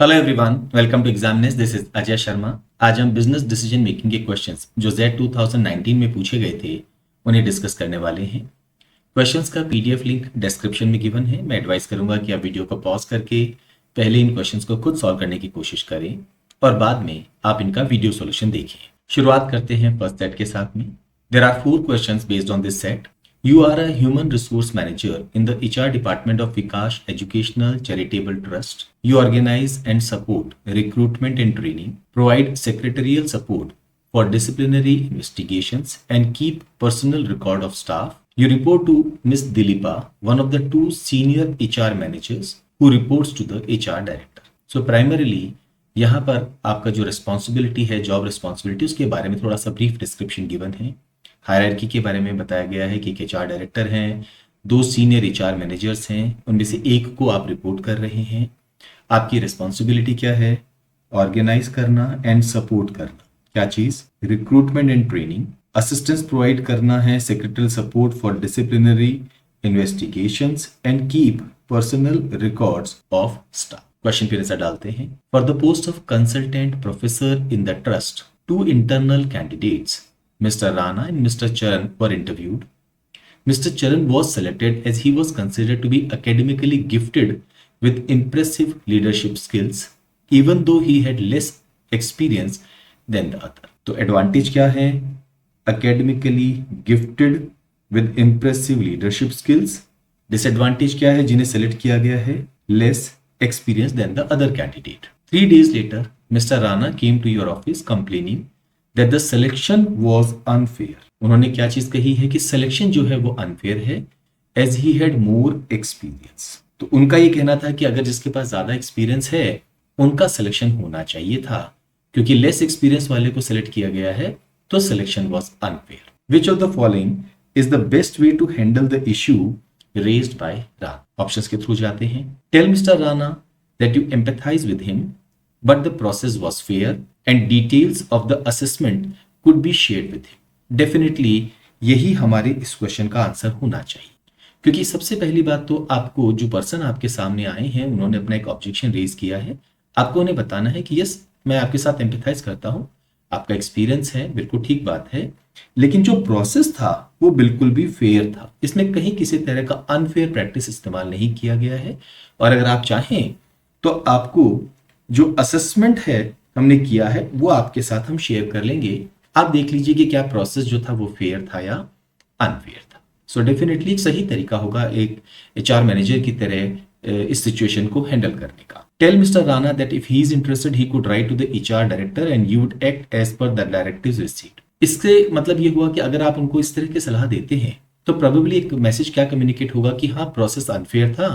Hello everyone, welcome to examiness. This is Ajay Sharma. आज हम business decision making के questions जो जेड 2019 में पूछे गए थे उन्हें डिस्कस करने वाले हैं। क्वेश्चंस का पीडीएफ लिंक डिस्क्रिप्शन में गिवन है। मैं एडवाइस करूंगा कि आप वीडियो को पॉज करके पहले इन क्वेश्चंस को खुद सॉल्व करने की कोशिश करें और बाद में आप इनका वीडियो सोल्यूशन देखें। शुरुआत करते हैं फर्स्ट सेट के साथ में। There are 4 questions based on this set. You are a human resource manager in the HR department of Vikash Educational Charitable Trust. You organize and support recruitment and training, provide secretarial support for disciplinary investigations, and keep personal record of staff. You report to Ms. Dilipa, one of the 2 senior HR managers who reports to the HR director. So primarily यहाँ पर आपका जो responsibility है, job responsibility, उसके बारे में थोड़ा सा ब्रीफ डिस्क्रिप्शन गिवन है। हायरार्की के बारे में बताया गया है कि एक एचआर डायरेक्टर हैं, 2 सीनियर एचआर मैनेजर्स हैं, उनमें से एक को आप रिपोर्ट कर रहे हैं। आपकी रिस्पॉन्सिबिलिटी क्या है? ऑर्गेनाइज करना एंड सपोर्ट करना। क्या चीज? Recruitment and training. Assistance provide करना है, secretarial support for disciplinary investigations and keep personal records of staff. Question फिर ऐसा डालते हैं। For the post of consultant professor in the trust, 2 internal candidates Mr. Rana and Mr. Charan were interviewed. Mr. Charan was selected as he was considered to be academically gifted with impressive leadership skills, even though he had less experience than the other. तो advantage क्या है? academically gifted with impressive leadership skills. Disadvantage क्या है जिन्हें select किया गया है? less experience than the other candidate. 3 days later, Mr. Rana came to your office complaining that the selection was unfair. उन्होंने क्या चीज कही है कि सिलेक्शन जो है वो अनफेयर है, as he had more experience. तो उनका ये कहना था कि अगर जिसके पास ज्यादा एक्सपीरियंस है उनका सिलेक्शन होना चाहिए था, क्योंकि लेस एक्सपीरियंस वाले को सिलेक्ट किया गया है तो selection was unfair. Which of the following is the best way to handle the issue raised by Rana? Options के थ्रू जाते हैं। Tell Mr. Rana that you empathize with him, but the process was fair and details of the assessment could be shared with him. Definitely यही हमारे इस question का answer होना चाहिए, क्योंकि सबसे पहली बात तो आपको जो पर्सन आपके सामने आए हैं उन्होंने अपना एक ऑब्जेक्शन रेज किया है, आपको उन्हें बताना है कि यस मैं आपके साथ एम्पैथाइज करता हूं, आपका एक्सपीरियंस है, बिल्कुल ठीक बात है, लेकिन जो प्रोसेस था वो बिल्कुल भी फेयर था, इसमें कहीं किसी तरह का अनफेयर प्रैक्टिस इस्तेमाल नहीं किया गया है। और अगर आप चाहें तो आपको जो असेसमेंट है हमने किया है वो आपके साथ हम शेयर कर लेंगे, आप देख लीजिए कि क्या प्रोसेस जो था वो फेयर था या अनफेयर था। सो डेफिनेटली एक सही तरीका होगा एक एचआर मैनेजर की तरह इस सिचुएशन को हैंडल करने का। Tell mister Rana that if he is interested he could write to the HR director and you would act as per the directives received. इससे मतलब ये हुआ कि अगर आप उनको इस तरह की सलाह देते हैं तो प्रोबेबली एक मैसेज क्या कम्युनिकेट होगा कि हाँ प्रोसेस अनफेयर था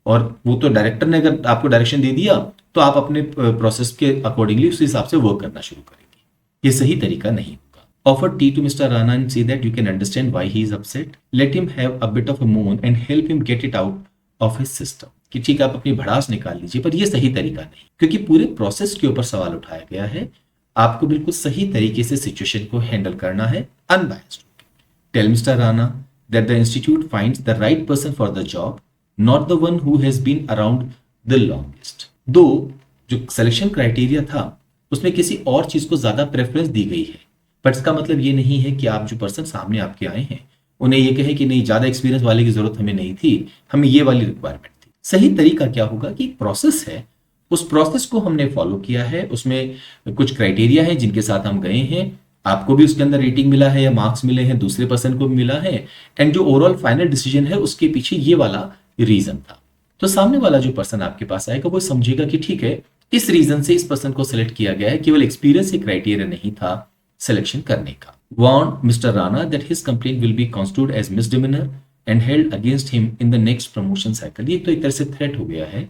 और वो तो डायरेक्टर ने अगर आपको डायरेक्शन दे दिया तो आप अपने प्रोसेस के अकॉर्डिंगली उस हिसाब से वर्क करना शुरू करेंगे। ये सही तरीका नहीं होगा। Offer tea to Mr Rana and see that you can understand why he is upset, let him have a bit of a moan and help him get it out of his system. कि ठीक है आप अपनी भड़ास निकाल लीजिए, पर ये सही तरीका नहीं, क्योंकि पूरे प्रोसेस के ऊपर सवाल उठाया गया है। आपको बिल्कुल सही तरीके से सिचुएशन को हैंडल करना है unbiased. Tell mister Rana that the institute finds the right person for the job, not the one who has been around the longest. दो जो सिलेक्शन क्राइटेरिया था उसमें किसी और चीज को ज्यादा प्रेफरेंस दी गई है, बट इसका मतलब ये नहीं है कि आप जो पर्सन सामने आपके आए हैं उन्हें ये कहे कि नहीं ज्यादा एक्सपीरियंस वाले की जरूरत हमें नहीं थी, हमें ये वाली रिक्वायरमेंट थी। सही तरीका क्या होगा कि प्रोसेस है, उस प्रोसेस को हमने फॉलो किया है, उसमें कुछ क्राइटेरिया है जिनके साथ हम गए हैं, आपको भी उसके अंदर रेटिंग मिला है या मार्क्स मिले हैं, दूसरे पर्सन को भी मिला है, एंड जो ओवरऑल फाइनल डिसीजन है उसके पीछे ये वाला रीजन था। तो सामने वाला जो पर्सन आपके पास आएगा वो समझेगा कि ठीक है इस रीजन से इस पर्सन को सिलेक्ट किया गया है, केवल एक्सपीरियंस ही क्राइटेरिया नहीं था सिलेक्शन करने का। Warn Mr Rana that his complaint will be constituted as misdemeanour and held against him in the next promotion cycle. ये तो एक तरह से थ्रेट हो गया है,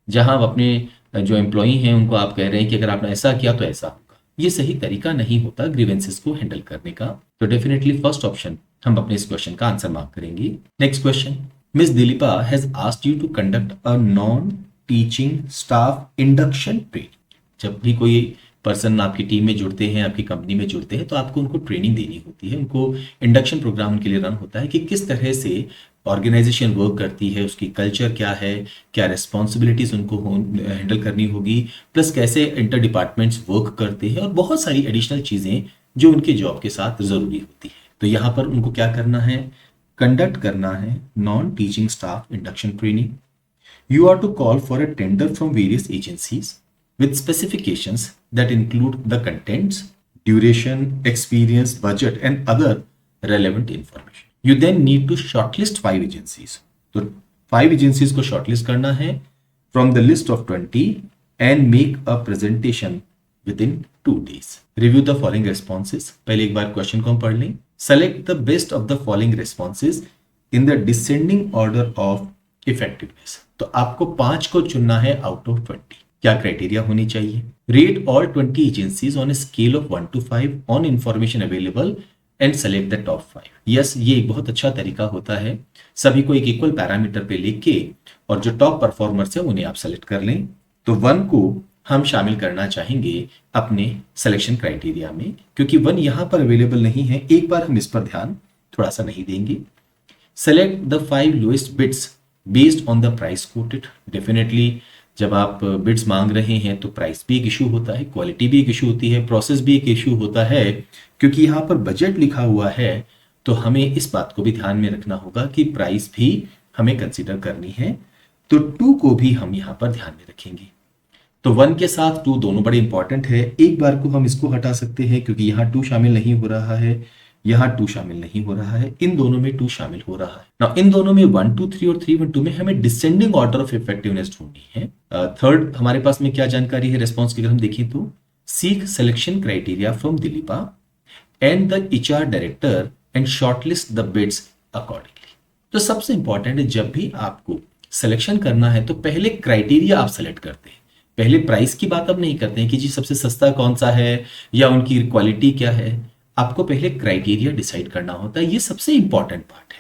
जहां आप अपने जो एम्प्लॉई हैं उनको आप कह रहे हैं कि अगर आपने ऐसा किया तो ऐसा होगा। ये सही तरीका नहीं होता ग्रीवेंसेस को हैंडल करने का। तो डेफिनेटली फर्स्ट ऑप्शन हम अपने इस क्वेश्चन का आंसर मार्क करेंगे। Next question, miss Dilipa has asked you to conduct a non teaching staff induction training. जब भी कोई पर्सन आपकी टीम में जुड़ते हैं, आपकी कंपनी में जुड़ते हैं, तो आपको उनको ट्रेनिंग देनी होती है, उनको इंडक्शन प्रोग्राम उनके लिए रन होता है कि किस तरह से ऑर्गेनाइजेशन वर्क करती है, उसकी कल्चर क्या है, क्या रिस्पॉन्सिबिलिटीज उनको हैंडल करनी होगी, प्लस कैसे इंटर डिपार्टमेंट्स वर्क करते हैं, और बहुत सारी एडिशनल चीज़ें जो उनके जॉब के साथ ज़रूरी होती है। तो यहाँ पर उनको क्या करना है, कंडक्ट करना है non teaching staff induction training. You are to call for a tender from various agencies with specifications that include the contents, duration, experience, budget, and other relevant information. You then need to shortlist 5 agencies. तो 5 agencies को shortlist करना है from the list of 20 and make a presentation within 2 days. Review the following responses. पहले एक बार question को हम पढ़ लें। Select the best of the following responses in the descending order of effectiveness. तो आपको 5 को चुनना है आउट ऑफ 20। क्या क्राइटेरिया होनी चाहिए? Rate all 20 agencies on a scale of 1 to 5 on information available and select the top 5। Yes, ये एक बहुत अच्छा तरीका होता है, सभी को एक इक्वल पैरामीटर पे लेके और जो टॉप परफॉर्मर्स है उन्हें आप सेलेक्ट कर लें। तो 1 को हम शामिल करना चाहेंगे अपने सिलेक्शन क्राइटेरिया में, क्योंकि 1 यहां पर अवेलेबल नहीं है। एक बार हम इस पर ध्यान थोड़ा सा नहीं देंगे। Select the 5 lowest bids based on the price quoted. Definitely जब आप बिड्स मांग रहे हैं तो प्राइस भी एक इशू होता है, क्वालिटी भी एक इशू होती है, प्रोसेस भी एक इशू होता है। क्योंकि यहाँ पर बजट लिखा हुआ है तो हमें इस बात को भी ध्यान में रखना होगा कि प्राइस भी हमें कंसीडर करनी है। तो 2 को भी हम यहाँ पर ध्यान में रखेंगे। तो 1 के साथ 2 दोनों बड़े इंपॉर्टेंट है। एक बार को हम इसको हटा सकते हैं क्योंकि यहाँ 2 शामिल नहीं हो रहा है, यहाँ 2 शामिल नहीं हो रहा है, इन दोनों में 2 शामिल हो रहा है। Now, इन दोनों में 1 2 3 और 3 1 2 में हमें डिसेंडिंग ऑर्डर ऑफ इफेक्टिवनेस ढूंढनी है। थर्ड हमारे पास में क्या जानकारी है रिस्पॉन्स की अगर हम देखें तो seek selection criteria from Dilipa and the HR director and shortlist the bids accordingly. तो सबसे इंपॉर्टेंट है, जब भी आपको सिलेक्शन करना है तो पहले क्राइटेरिया आप सेलेक्ट करते हैं। पहले प्राइस की बात अब नहीं करते हैं कि जी सबसे सस्ता कौन सा है या उनकी क्वालिटी क्या है। आपको पहले क्राइटेरिया डिसाइड करना होता है, ये सबसे इंपॉर्टेंट पार्ट है।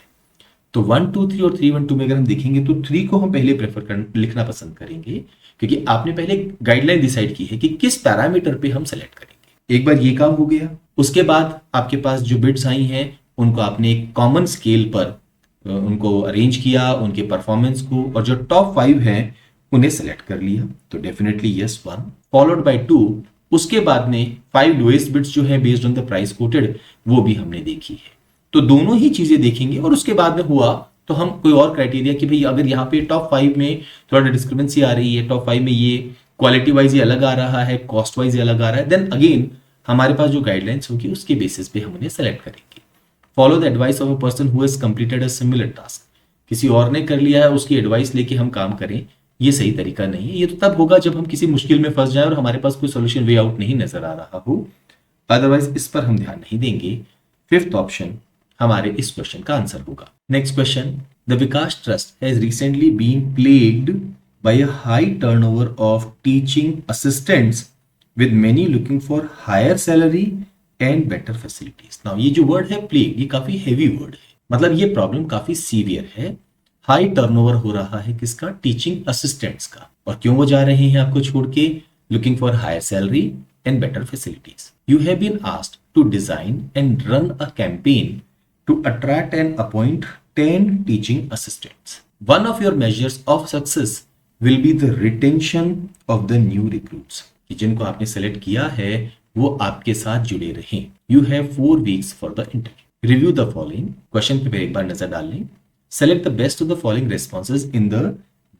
तो 1 2 3 और 3 1 2 में अगर हम देखेंगे तो 3 को हम पहले प्रेफर कर लिखना पसंद करेंगे, क्योंकि आपने पहले गाइडलाइन डिसाइड की है कि किस पैरामीटर पे हम सेलेक्ट करेंगे। एक बार ये काम हो गया, उसके बाद आपके पास जो बिड्स आई हैं उनको आपने एक कॉमन स्केल पर उनको अरेंज किया, उनके परफॉर्मेंस को, और जो टॉप 5 हैं उन्हें सेलेक्ट कर लिया। तो डेफिनेटली यस 1 फॉलोड बाय 2। उसके बाद में 5 लोएस्ट बिड्स जो है based on the price coated वो भी हमने देखी है। तो दोनों ही चीजें देखेंगे और उसके बाद में हुआ तो हम कोई और क्राइटेरिया कि भाई अगर यहाँ पे टॉप 5 में थोड़ा डिस्क्रिपेंसी आ रही है, टॉप 5 में ये क्वालिटी वाइज ये अलग आ रहा है, कॉस्ट वाइज ये अलग आ रहा है, देन अगेन हमारे पास जो गाइडलाइंस होगी उसके बेसिस पे हम उन्हें सेलेक्ट करेंगे। Follow the advice of a person who has completed a similar task. किसी और ने कर लिया है उसकी एडवाइस लेके हम काम करें, ये सही तरीका नहीं है। ये तो तब होगा जब हम किसी मुश्किल में फंस जाए और हमारे पास कोई सॉल्यूशन वे आउट नहीं नजर आ रहा हो, अदरवाइज इस पर हम ध्यान नहीं देंगे। 5th ऑप्शन हमारे इस क्वेश्चन का आंसर होगा। Next question, the Vikas trust has recently been plagued by a high turnover of teaching assistants with many looking for higher salary and better facilities. Now ये जो वर्ड है प्लेग, ये काफी heavy word है, मतलब ये प्रॉब्लम काफी सीवियर है। हाई टर्नओवर हो रहा है किसका? टीचिंग असिस्टेंट्स का। और क्यों वो जा रहे हैं आपको छोड़ के? Looking for higher salary and better facilities. You have been asked to design and run a campaign to attract and appoint 10 teaching assistants. One of your measures of success will be the retention of the new recruits. जिनको आपने select किया है वो आपके साथ जुड़े रहें। You have 4 weeks for the interview. Review the following. Question पे एक बार नजर डाल लें। Select the best of the following responses in the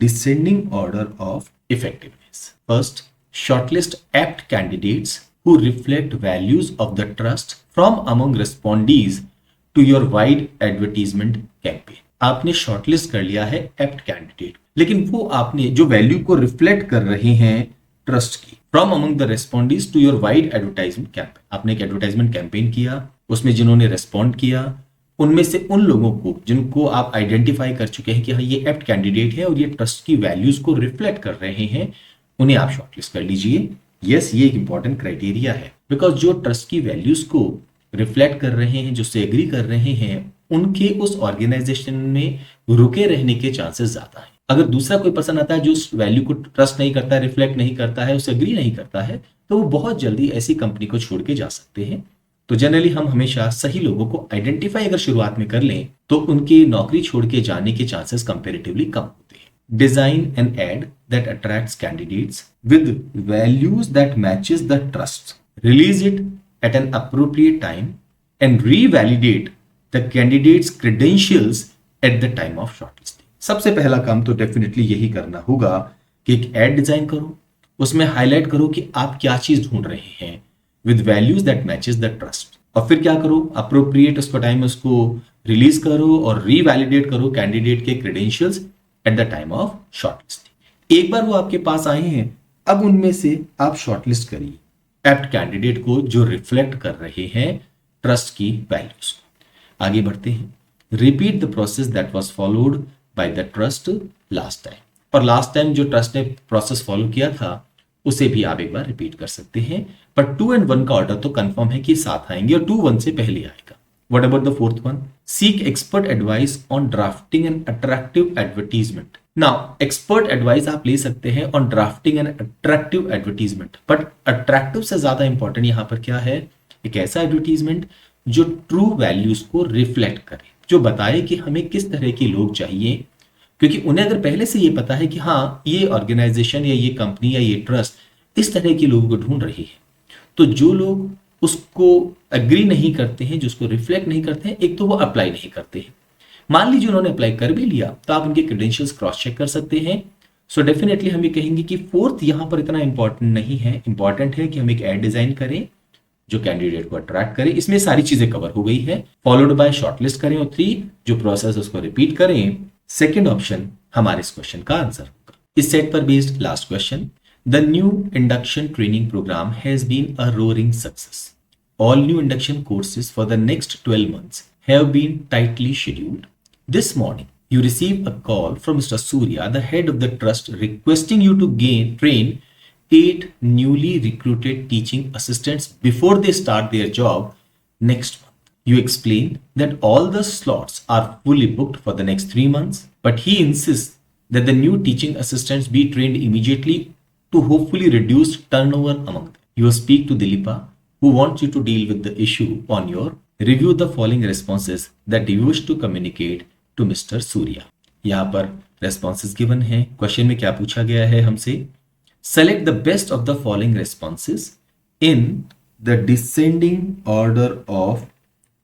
descending order of effectiveness. First, shortlist apt candidates who reflect values of the trust from among respondees to your wide advertisement campaign. आपने shortlist कर लिया है apt candidate, लेकिन वो आपने जो value को reflect कर रहे हैं ट्रस्ट की, from among the respondees to your wide advertisement campaign. आपने एक एडवर्टाइजमेंट कैंपेन किया, उसमें जिन्होंने रेस्पॉन्ड किया उनमें से उन लोगों को जिनको आप आइडेंटिफाई कर चुके हैं कि हाँ ये एप्ट कैंडिडेट है और ये ट्रस्ट की वैल्यूज को रिफ्लेक्ट कर रहे हैं, उन्हें आप शॉर्टलिस्ट कर लीजिए। यस, ये एक इंपॉर्टेंट क्राइटेरिया है, बिकॉज जो ट्रस्ट की वैल्यूज को रिफ्लेक्ट कर रहे हैं, जो से एग्री कर रहे हैं, उनके उस ऑर्गेनाइजेशन में रुके रहने के चांसेस ज्यादा है। अगर दूसरा कोई पर्सन आता है जो उस वैल्यू को ट्रस्ट नहीं करता है, रिफ्लेक्ट नहीं करता है, उससे एग्री नहीं करता है, तो वो बहुत जल्दी ऐसी कंपनी को छोड़ के जा सकते हैं। तो जनरली हम हमेशा सही लोगों को आइडेंटिफाई अगर शुरुआत में कर लें तो उनकी नौकरी छोड़ के जाने के चांसेस कंपेरेटिवली कम होते हैं। Design an ad that attracts candidates with values that matches the trust, release it at an appropriate time and revalidate the candidates credentials at the time of shortlisting. सबसे पहला काम तो डेफिनेटली यही करना होगा कि एक एड डिजाइन करो, उसमें हाईलाइट करो कि आप क्या चीज ढूंढ रहे हैं with values that matches the trust, और फिर क्या करो, अप्रोप्रिएट उसको टाइम उसको रिलीज करो और रीवैलिडेट करो कैंडिडेट के credentials at the time of shortlisting. एक बार वो आपके पास आए हैं, अब उनमें से आप शॉर्टलिस्ट करिए एप्ट कैंडिडेट को जो रिफ्लेक्ट कर रहे हैं ट्रस्ट की वैल्यूज को। आगे बढ़ते हैं। Repeat the process that was followed by the trust last time, और लास्ट टाइम जो ट्रस्ट ने प्रोसेस फॉलो किया था उसे भी आप एक बार रिपीट कर सकते हैं, पर 2 और 1 का ऑर्डर तो कंफर्म है कि साथ आएंगे और 2 1 से पहले आएगा। What about the fourth one? Seek expert advice on drafting an attractive advertisement. Now expert advice आप ले सकते हैं on drafting an attractive advertisement, but attractive से ज्यादा इंपॉर्टेंट यहां पर क्या है, एक ऐसा एडवर्टीजमेंट जो ट्रू वैल्यूज को रिफ्लेक्ट करे, जो बताए कि हमें किस तरह के लोग चाहिए, क्योंकि उन्हें अगर पहले से ये पता है कि हाँ ये ऑर्गेनाइजेशन या ये कंपनी या ये ट्रस्ट इस तरह के लोगों को ढूंढ रही है, तो जो लोग उसको एग्री नहीं करते हैं, जो उसको रिफ्लेक्ट नहीं करते हैं, एक तो वो अप्लाई नहीं करते हैं। मान लीजिए उन्होंने अप्लाई कर भी लिया तो आप उनके क्रेडेंशियल्स क्रॉस चेक कर सकते हैं। सो डेफिनेटली हम ये कहेंगे कि फोर्थ यहां पर इतना इंपॉर्टेंट नहीं है, इंपॉर्टेंट है कि हम एक एड डिजाइन करें जो कैंडिडेट को अट्रैक्ट करे। इसमें सारी चीजें कवर हो गई है, फॉलोड बाय शॉर्टलिस्ट करें, और 3 जो प्रोसेस उसको रिपीट करें। सेकेंड ऑप्शन हमारे इस क्वेश्चन का आंसर होगा। इस सेट पर based last question, the new induction training programme has been a roaring success. All new induction courses for the next 12 months have been tightly scheduled. This morning, you received a call from Mr. Surya, the head of the trust, requesting you to train 8 newly recruited teaching assistants before they start their job next month. You explained that all the slots are fully booked for the next 3 months, but he insists that the new teaching assistants be trained immediately to hopefully reduce turnover among them. You speak to Dilipa, who wants you to deal with the issue on your review the following responses that you wish to communicate to Mr. Surya. यहाँ पर responses given हैं। Question में क्या पूछा गया है हमसे, select the best of the following responses in the descending order of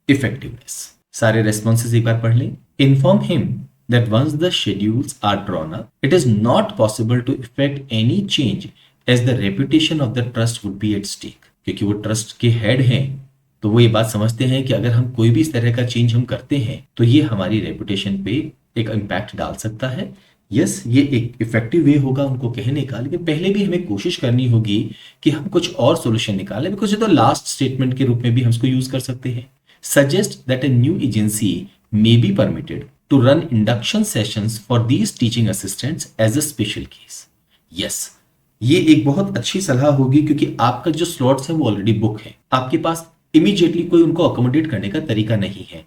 effectiveness. सारे responses एक बार पढ़ लें। Inform him that once the schedules are drawn up, it is not possible to effect any change as the reputation of the trust would be at stake. क्योंकि वो trust के head हैं, तो वो ये बात समझते हैं कि अगर हम कोई भी इस तरह का चेंज हम करते हैं तो ये हमारी रेपुटेशन पे एक इम्पैक्ट डाल सकता है। यस, ये एक इफेक्टिव वे होगा उनको कहने का, लेकिन पहले भी हमें कोशिश करनी होगी कि हम कुछ और सोल्यूशन निकालें, बिकॉज ये तो लास्ट स्टेटमेंट के रूप में भी हम इसको यूज कर सकते हैं। Suggest that a new agency may be permitted to run induction sessions for these teaching assistants as a special case. Yes, ये एक बहुत अच्छी सलाह होगी, क्योंकि आपका जो स्लॉट्स है वो ऑलरेडी बुक है, आपके पास इमीडिएटली कोई उनको अकोमोडेट करने का तरीका नहीं है।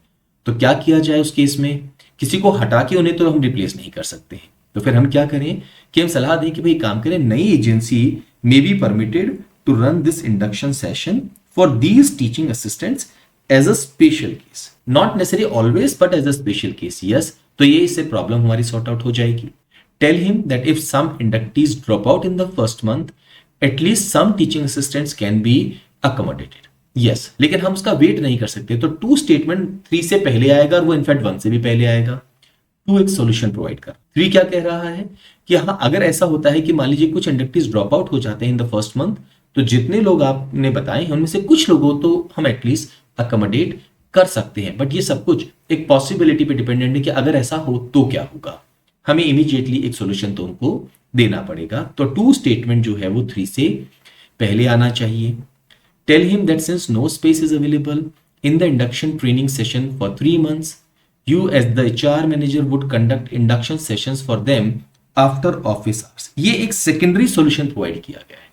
तो क्या किया जाए उस केस में, किसी को हटा के उन्हें तो हम रिप्लेस नहीं कर सकते हैं, तो फिर हम क्या करें कि हम सलाह दें कि भाई काम करें, नई agency may be permitted to run this induction session for these teaching assistants as a special case, not necessary always but as a special case. Yes, तो ये इससे प्रॉब्लम हमारी सॉर्ट आउट हो जाएगी। Tell him that if some inductees drop out in the first month, at least some teaching assistants can be accommodated. Yes, लेकिन हम उसका wait नहीं कर सकते, तो 2 स्टेटमेंट 3 से पहले आएगा और वो इनफैक्ट 1 से भी पहले आएगा। 2 एक सोल्यूशन प्रोवाइड कर। 3 क्या कह रहा है कि हाँ, अगर ऐसा होता है कि मान लीजिए कुछ इंडक्टीज ड्रॉप आउट हो जाते हैं इन द फर्स्ट मंथ, तो जितने लोग आपने बताए हैं उनमें से कुछ लोगों तो हम एटलीस्ट अकोमोडेट कर सकते हैं, बट ये सब कुछ एक पॉसिबिलिटी पे डिपेंडेंट है कि अगर ऐसा हो तो क्या होगा, हमें इमीडिएटली एक सॉल्यूशन तो उनको देना पड़ेगा। तो 2 स्टेटमेंट जो है वो 3 से पहले आना चाहिए। Tell him that since no space is available in the induction training session for 3 months, you as the HR manager would conduct induction sessions for them after office hours. ये एक सेकेंडरी सॉल्यूशन प्रोवाइड किया गया है।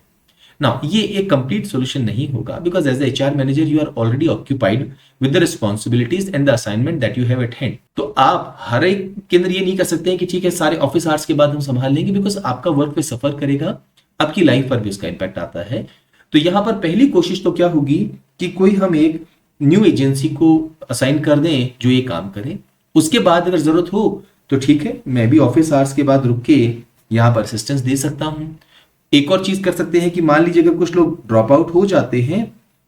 Now ये एक complete solution नहीं होगा, because as the HR manager you are already occupied with the responsibilities and the assignment that you have at hand. तो आप हर एक के अंदर ये नहीं कर सकते हैं कि ठीक है सारे ऑफिस आवर्स के बाद हम संभाल लेंगे, बिकॉज आपका वर्क पे सफर करेगा, आपकी लाइफ पर भी उसका इंपैक्ट आता है। तो यहां पर पहली कोशिश तो क्या होगी कि कोई हम एक न्यू एजेंसी को असाइन कर दें जो ये काम करे। उसके बाद अगर जरूरत हो तो ठीक है, मैं भी ऑफिस आवर्स के बाद रुक के यहाँ पर असिस्टेंस दे सकता हूँ। एक और चीज कर सकते हैं कि मान लीजिए अगर कुछ लोग ड्रॉप आउट हो जाते हैं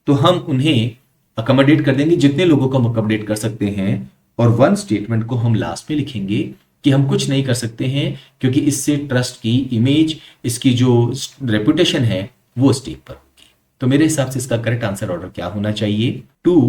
तो हम उन्हें अकोमोडेट कर देंगे, जितने लोगों को हम अकोमोडेट कर सकते हैं, और वन स्टेटमेंट को हम लास्ट में लिखेंगे कि हम कुछ नहीं कर सकते हैं क्योंकि इससे ट्रस्ट की इमेज, इसकी जो रेपुटेशन है वो स्टेक पर होगी। तो मेरे हिसाब से इसका करेक्ट आंसर ऑर्डर क्या होना चाहिए? 2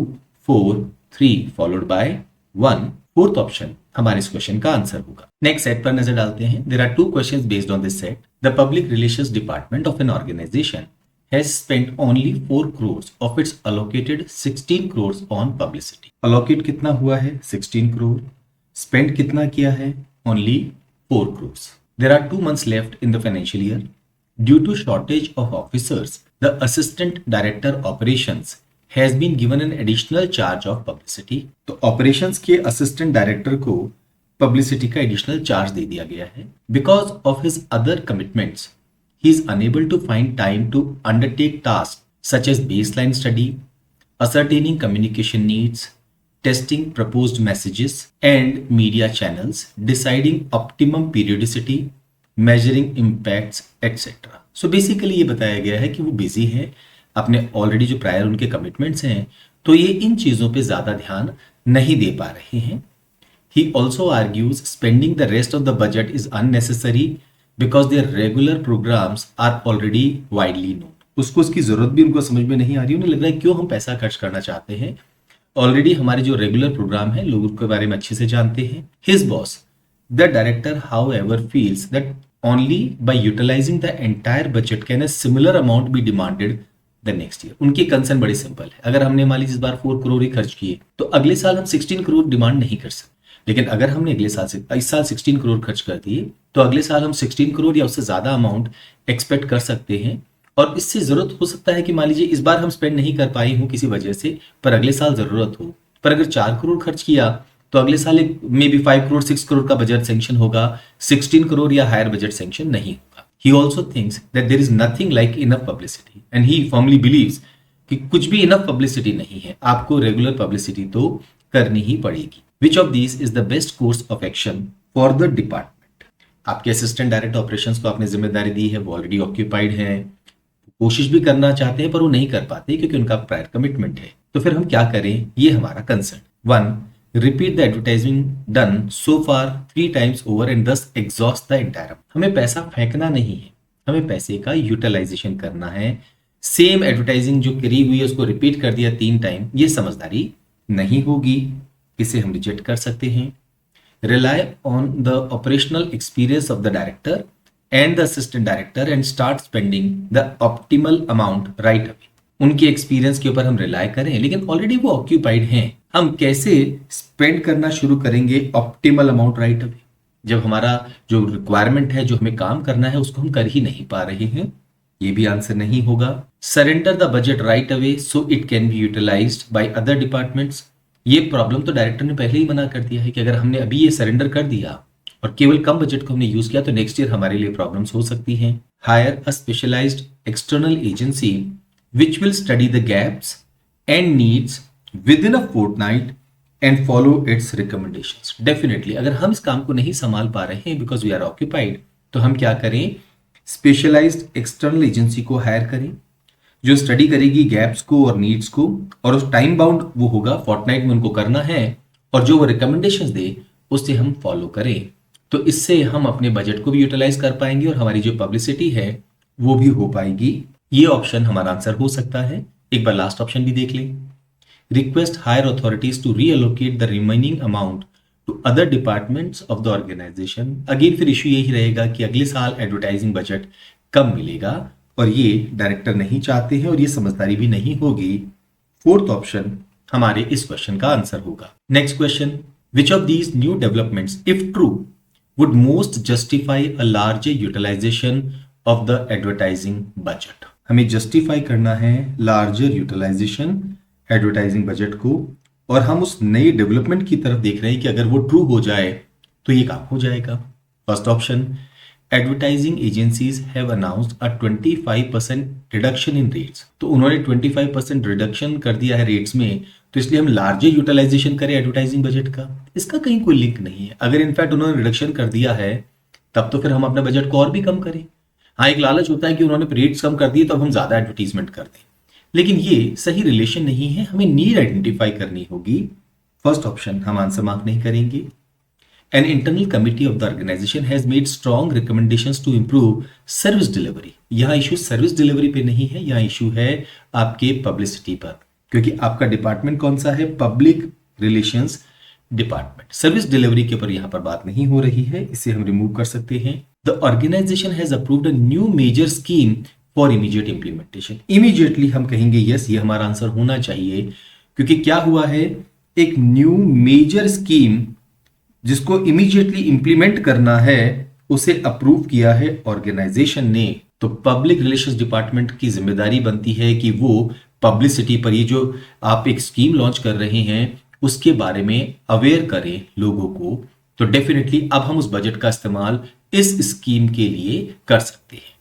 4 3 फॉलोड बाय 1। फोर्थ ऑप्शन हमारे इस क्वेश्चन का आंसर होगा। नेक्स्ट सेट पर नजर डालते हैं। There are 2 questions based on this set. The public relations department of an organisation has spent only 4 crores of its allocated 16 crores on publicity. Allocate कितना हुआ है? 16 crore. Spend कितना किया है? Only 4 crores. There are 2 months left in the financial year. Due to shortage of officers, the assistant director operations has been given an additional charge of publicity. तो operations के assistant director को publicity का additional charge दे दिया गया है. Because of his other commitments, he is unable to find time to undertake tasks such as baseline study, ascertaining communication needs, testing proposed messages and media channels, deciding optimum periodicity, measuring impacts, etc. So basically ये बताया गया है कि वो busy है, अपने already जो prior उनके कमिटमेंट्स हैं तो ये इन चीजों पे ज्यादा ध्यान नहीं दे पा रहे हैं। He also argues spending the rest of the budget is unnecessary because their regular programs are already widely known. उसको उसकी जरूरत भी उनको समझ में नहीं आ रही, उन्हें लग रहा है क्यों हम पैसा खर्च करना चाहते हैं, ऑलरेडी हमारे जो रेगुलर प्रोग्राम है लोग उसके बारे में अच्छे से जानते हैं। His boss, the director, however, feels that only by utilizing the entire budget can a similar amount be demanded the next year. उनकी कंसर्न बड़ी सिंपल है, अगर हमने मान लीजिए इस बार 4 करोड़ ही खर्च किए तो अगले साल हम 16 करोड़ डिमांड नहीं कर सकते, लेकिन अगर हमने अगले साल से इस साल 16 करोड़ खर्च कर दिए तो अगले साल हम 16 करोड़ या उससे ज्यादा अमाउंट एक्सपेक्ट कर सकते हैं। और इससे जरूरत हो सकता है कि मान लीजिए इस बार हम स्पेंड नहीं कर पाई हूं किसी वजह से, पर अगले साल जरूरत हो। पर अगर 4 करोड़ खर्च किया तो अगले साल मे बी 5 करोड़ 6 करोड़ का बजट सेंक्शन होगा, 16 करोड़ या हायर बजट सेंक्शन नहीं होगा। He also thinks that there is nothing like enough publicity and he firmly believes कि कुछ भी इनफ पब्लिसिटी नहीं है, आपको रेगुलर पब्लिसिटी तो करनी ही पड़ेगी। Which of these is the best course of action for the department? आपके असिस्टेंट डायरेक्टर ऑपरेशंस को आपने जिम्मेदारी दी है, वो ऑलरेडी ऑक्यूपाइड हैं, कोशिश भी करना चाहते हैं पर वो नहीं कर पाते क्योंकि उनका प्रायर कमिटमेंट है। तो फिर हम क्या करें, ये हमारा concern. 1. Repeat the advertising done so far 3 times over and दस एग्जॉस्ट द एंटायर। हमें पैसा फेंकना नहीं है, हमें पैसे का यूटिलाइजेशन करना है। सेम एडवर्टाइजिंग जो करी हुई है उसको रिपीट कर दिया 3 टाइम, ये समझदारी नहीं होगी, इसे हम रिजेक्ट कर सकते हैं। Rely on the operational experience of the director and the assistant director and start spending the optimal amount right away. उनके एक्सपीरियंस के ऊपर हम रिलाई करें, लेकिन ऑलरेडी वो ऑक्यूपाइड हैं, हम कैसे स्पेंड करना शुरू करेंगे ऑप्टिमल अमाउंट राइट अवे, जब हमारा जो रिक्वायरमेंट है, जो हमें काम करना है, उसको हम कर ही नहीं पा रहे हैं। ये भी आंसर नहीं होगा। Surrender the budget right away so it can be utilised by other departments. ये प्रॉब्लम तो डायरेक्टर ने पहले ही मना कर दिया है कि अगर हमने अभी ये सरेंडर कर दिया और केवल कम बजट को हमने यूज किया तो नेक्स्ट ईयर हमारे लिए प्रॉब्लम्स हो सकती हैं। Hire a specialised external agency which will study the gaps and needs within a fortnight and follow its recommendations. Definitely अगर हम इस काम को नहीं संभाल पा रहे हैं बिकॉज वी आर ऑक्यूपाइड, तो हम क्या करें, स्पेशलाइज्ड एक्सटर्नल एजेंसी को हायर करें जो स्टडी करेगी गैप्स को और नीड्स को, और उस टाइम बाउंड वो होगा, फोर्टनाइट में उनको करना है, और जो वो रिकमेंडेशंस दे उससे हम फॉलो करें। तो इससे हम अपने बजट को भी यूटिलाइज कर पाएंगे और हमारी जो पब्लिसिटी है वो भी हो पाएगी। ये ऑप्शन हमारा आंसर हो सकता है। एक बार लास्ट ऑप्शन भी देख लें। Request higher authorities to reallocate the remaining amount to other departments of the organisation. Again फिर इशू यही रहेगा कि अगले साल एडवर्टाइजिंग बजट कम मिलेगा और ये डायरेक्टर नहीं चाहते हैं और ये समझदारी भी नहीं होगी। फोर्थ ऑप्शन हमारे इस क्वेश्चन का आंसर होगा। Next question, which of these new developments if true would most justify a larger utilisation of the advertising budget. हमें जस्टिफाई करना है लार्जर यूटिलाइजेशन एडवर्टाइजिंग बजट को, और हम उस नई डेवलपमेंट की तरफ देख रहे हैं कि अगर वो ट्रू हो जाए तो ये काम हो जाएगा। First option, advertising agencies have announced a 25% reduction in rates. तो उन्होंने 25% रिडक्शन कर दिया है रेट्स में, तो इसलिए हम लार्जर यूटिलाइजेशन करें एडवर्टाइजिंग बजट का, इसका कहीं कोई लिंक नहीं है। अगर इनफैक्ट उन्होंने रिडक्शन कर दिया है तब तो फिर हम अपने बजट को और भी कम करें। हाँ, एक लालच होता है कि उन्होंने रेट्स कम कर दिए तो अब हम ज्यादा एडवर्टीजमेंट कर दें, लेकिन ये सही रिलेशन नहीं है। हमें नीड आइडेंटिफाई करनी होगी। फर्स्ट ऑप्शन हम आंसर मार्क नहीं करेंगे। An internal committee of the organization has made strong recommendations to improve service delivery. यहाँ इशू सर्विस डिलीवरी पे नहीं है, यहाँ इशू है आपके पब्लिसिटी पर, क्योंकि आपका डिपार्टमेंट कौन सा है? Public relations department. Service delivery के ऊपर यहाँ पर बात नहीं हो रही है, इसे हम रिमूव कर सकते हैं। The organisation has approved a new major scheme for immediate implementation. Immediately हम कहेंगे यस, ये हमारा आंसर होना चाहिए, क्योंकि क्या हुआ है? एक न्यू मेजर स्कीम जिसको इमीडिएटली इंप्लीमेंट करना है उसे अप्रूव किया है ऑर्गेनाइजेशन ने। तो पब्लिक रिलेशंस डिपार्टमेंट की जिम्मेदारी बनती है कि वो पब्लिसिटी पर, ये जो आप एक स्कीम लॉन्च कर रहे हैं उसके बारे में अवेयर करें लोगों को। तो डेफिनेटली अब हम उस बजट का इस्तेमाल इस स्कीम के लिए कर सकते हैं।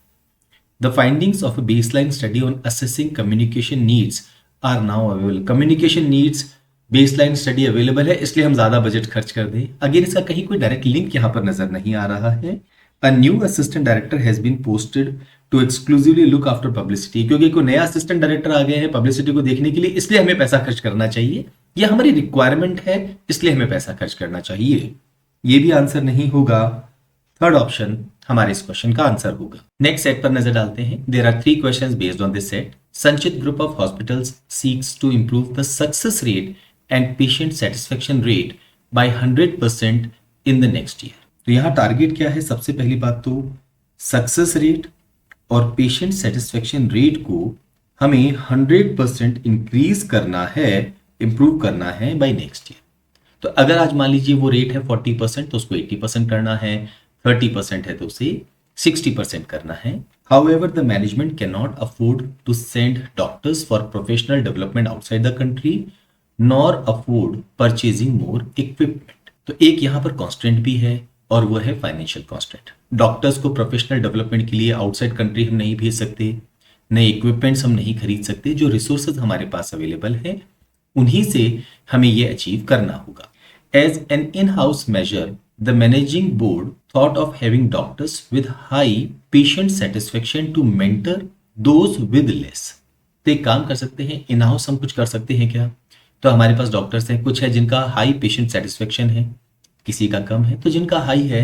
The findings of a baseline study on assessing communication needs are now available. Communication needs baseline study available है, इसलिए हम ज्यादा बजट खर्च कर दें। अगेन इसका कहीं कोई डायरेक्ट लिंक यहां पर नजर नहीं आ रहा है। A new assistant director has been posted to exclusively look after publicity. क्योंकि कोई नया असिस्टेंट डायरेक्टर आ गए हैं पब्लिसिटी को देखने के लिए, इसलिए हमें पैसा खर्च करना चाहिए। यह हमारी रिक्वायरमेंट है, इसलिए हमें पैसा खर्च करना चाहिए। ये भी आंसर नहीं होगा। थर्ड ऑप्शन हमारे इस क्वेश्चन का आंसर होगा। नेक्स्ट सेट पर नजर डालते हैं। There are 3 questions based on this set. Sanchit group of hospitals seeks to improve the success rate and patient satisfaction rate by 100% in the next year। तो यहां टारगेट क्या है? सबसे पहली बात तो सक्सेस रेट और पेशेंट सेटिस्फेक्शन रेट को हमें 100% इंक्रीज करना है, इंप्रूव करना है बाय नेक्स्ट ईयर। तो अगर आज मान लीजिए वो रेट है 40% तो उसको 80% करना है, 30% है तो उसे 60% करना है। However, the management cannot afford to send doctors for professional development outside the country nor afford purchasing more equipment. तो एक यहां पर कॉन्स्टेंट भी है और वो है फाइनेंशियल कॉन्स्टेंट। डॉक्टर्स को प्रोफेशनल डेवलपमेंट के लिए आउटसाइड कंट्री हम नहीं भेज सकते, नए इक्विपमेंट्स हम नहीं खरीद सकते। जो रिसोर्सेज हमारे पास अवेलेबल है उन्हीं से हमें ये अचीव करना होगा। As an in house measure the managing board thought of having doctors with high patient satisfaction to mentor those with less. तो एक काम कर सकते हैं, इन हाउस हम कुछ कर सकते हैं क्या? तो हमारे पास डॉक्टर्स हैं, कुछ है जिनका हाई पेशेंट सेटिस्फेक्शन है, किसी का कम है। तो जिनका हाई है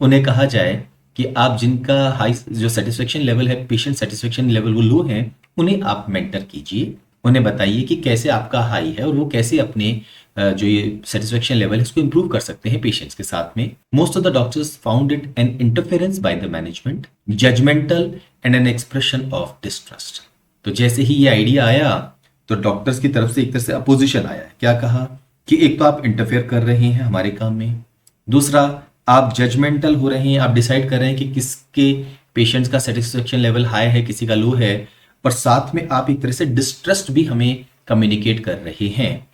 उन्हें कहा जाए कि आप जिनका हाई जो सेटिस्फेक्शन लेवल है, पेशेंट सेटिस्फेक्शन लेवल वो लो है, उन्हें आप मेंटर कीजिए, उन्हें बताइए कि कैसे आपका हाई है और वो कैसे अपने जो ये सेटिस्फेक्शन लेवल है इसको इंप्रूव कर सकते हैं पेशेंट्स के साथ में। Most of the doctors found it an interference by the management, judgemental and an expression of distrust. तो जैसे ही ये आइडिया आया तो डॉक्टर्स की तरफ से एक तरह से अपोजिशन आया। क्या कहा कि एक तो आप इंटरफेयर कर रहे हैं हमारे काम में, दूसरा आप जजमेंटल हो रहे हैं, आप डिसाइड कर रहे हैं कि किसके पेशेंट्स का सेटिस्फेक्शन लेवल हाई है, किसी का लो है, और साथ में आप एक तरह से डिस्ट्रस्ट भी हमें कम्युनिकेट कर रहे हैं।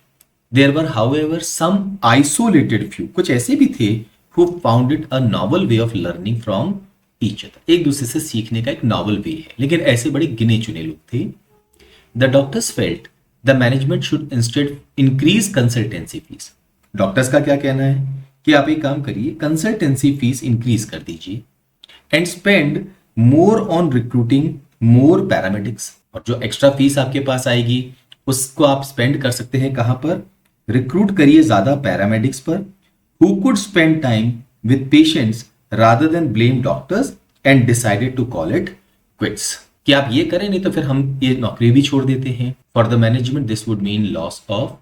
There were however some isolated few, कुछ ऐसे भी थे who found it a novel way of learning from each other. एक दूसरे से सीखने का एक नॉवल वे है, लेकिन ऐसे बड़े गिने चुने लोग थे। The doctors felt the management should instead increase consultancy fees। Doctors का क्या कहना है कि आप एक काम करिए, कंसल्टेंसी फीस इंक्रीज कर दीजिए and spend more on recruiting more paramedics. और जो एक्स्ट्रा फीस आपके पास आएगी उसको आप स्पेंड कर सकते हैं कहां पर? रिक्रूट करिए ज्यादा पैरामेडिक्स पर, who could spend time with patients rather than blame doctors and decided to call it quits. कि आप ये करें, नहीं तो फिर हम ये नौकरी भी छोड़ देते हैं। For the management this would mean loss of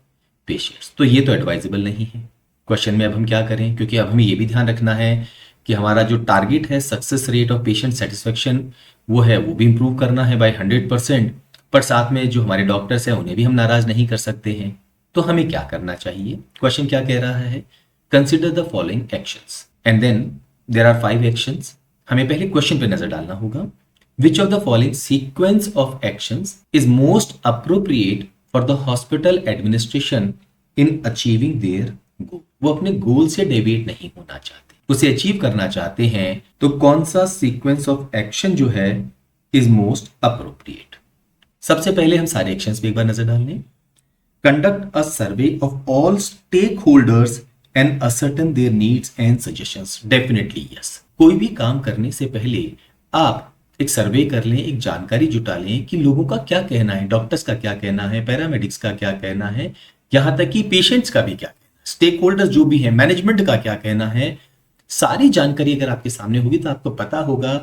patients. तो ये तो एडवाइजेबल नहीं है। क्वेश्चन में अब हम क्या करें, क्योंकि अब हमें ये भी ध्यान रखना है कि हमारा जो टारगेट है success rate of patient satisfaction वो है, वो भी इंप्रूव करना है बाय 100%, पर साथ में जो हमारे डॉक्टर्स हैं उन्हें भी हम नाराज नहीं कर सकते हैं। तो हमें क्या करना चाहिए? क्वेश्चन क्या कह रहा है? Consider the following actions and then there are 5 actions. हमें पहले क्वेश्चन पे नजर डालना होगा। Which of the following sequence of actions is most appropriate for the hospital administration in achieving their goal? वो अपने गोल से डेविएट नहीं होना चाहते, उसे अचीव करना चाहते हैं। तो कौन सा सीक्वेंस ऑफ एक्शन जो है इज मोस्ट अप्रोप्रिएट? सबसे पहले हम सारे एक्शंस पे एक बार नजर डाल लें। conduct a survey of all stakeholders and ascertain their needs and suggestions. Definitely yes. कोई भी काम करने से पहले आप एक सर्वे कर लें, एक जानकारी जुटा लें कि लोगों का क्या कहना है, डॉक्टर्स का क्या कहना है, पैरामेडिक्स का क्या कहना है, यहां तक कि पेशेंट्स का भी क्या कहना है, स्टेक होल्डर्स जो भी है, मैनेजमेंट का क्या कहना है। सारी जानकारी अगर आपके सामने होगी तो आपको पता होगा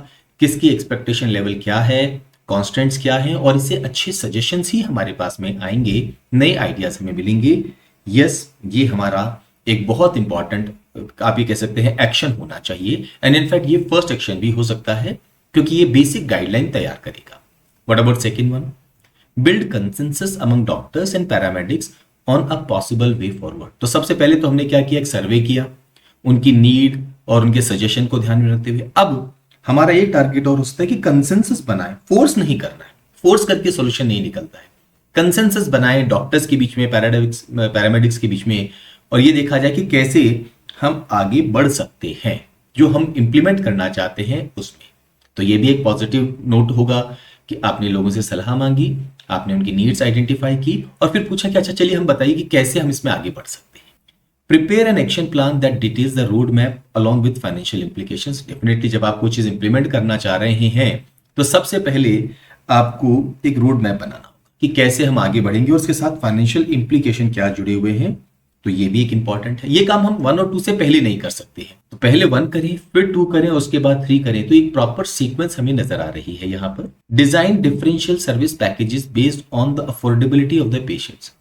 किसकी एक्सपेक्टेशन लेवल क्या है, कॉन्स्टेंट्स क्या है, और इससे अच्छे सजेशंस ही हमारे पास में आएंगे, नए आइडियाज हमें मिलेंगे। यस, ये हमारा एक बहुत इंपॉर्टेंट आप ये कह सकते हैं एक्शन होना चाहिए, एंड इनफैक्ट ये फर्स्ट एक्शन भी हो सकता है क्योंकि ये बेसिक गाइडलाइन तैयार करेगा। What about second one? Build consensus among doctors and paramedics on a possible way forward. तो सबसे पहले तो हमने क्या किया, एक सर्वे किया, उनकी नीड और उनके सजेशन को ध्यान में रखते हुए अब हमारा एक टारगेट और होता है कि कंसेंसस बनाए, फोर्स नहीं करना है, फोर्स करके सॉल्यूशन नहीं निकलता है। कंसेंसस बनाए डॉक्टर्स के बीच में, पैरामेडिक्स के बीच में, और ये देखा जाए कि कैसे हम आगे बढ़ सकते हैं जो हम इंप्लीमेंट करना चाहते हैं उसमें। तो ये भी एक पॉजिटिव नोट होगा कि आपने लोगों से सलाह मांगी, आपने उनकी नीड्स आइडेंटिफाई की और फिर पूछा कि अच्छा चलिए हम बताइए कि कैसे हम इसमें आगे बढ़ सकते हैं। Prepare an action plan that details the road map along with financial implications. Definitely जब आप कोई चीज इंप्लीमेंट करना चाह रहे हैं तो सबसे पहले आपको एक रोड मैप बनाना होगा कि कैसे हम आगे बढ़ेंगे और उसके साथ फाइनेंशियल इंप्लीकेशन क्या जुड़े हुए हैं। तो ये भी एक इंपॉर्टेंट है। ये काम हम 1 और 2 से पहले नहीं कर सकते हैं, तो पहले 1 करें, फिर 2 करें, उसके बाद 3 करें। तो एक प्रॉपर सीक्वेंस हमें नजर आ रही है यहाँ पर। Design differential service packages based on the affordability of the patients.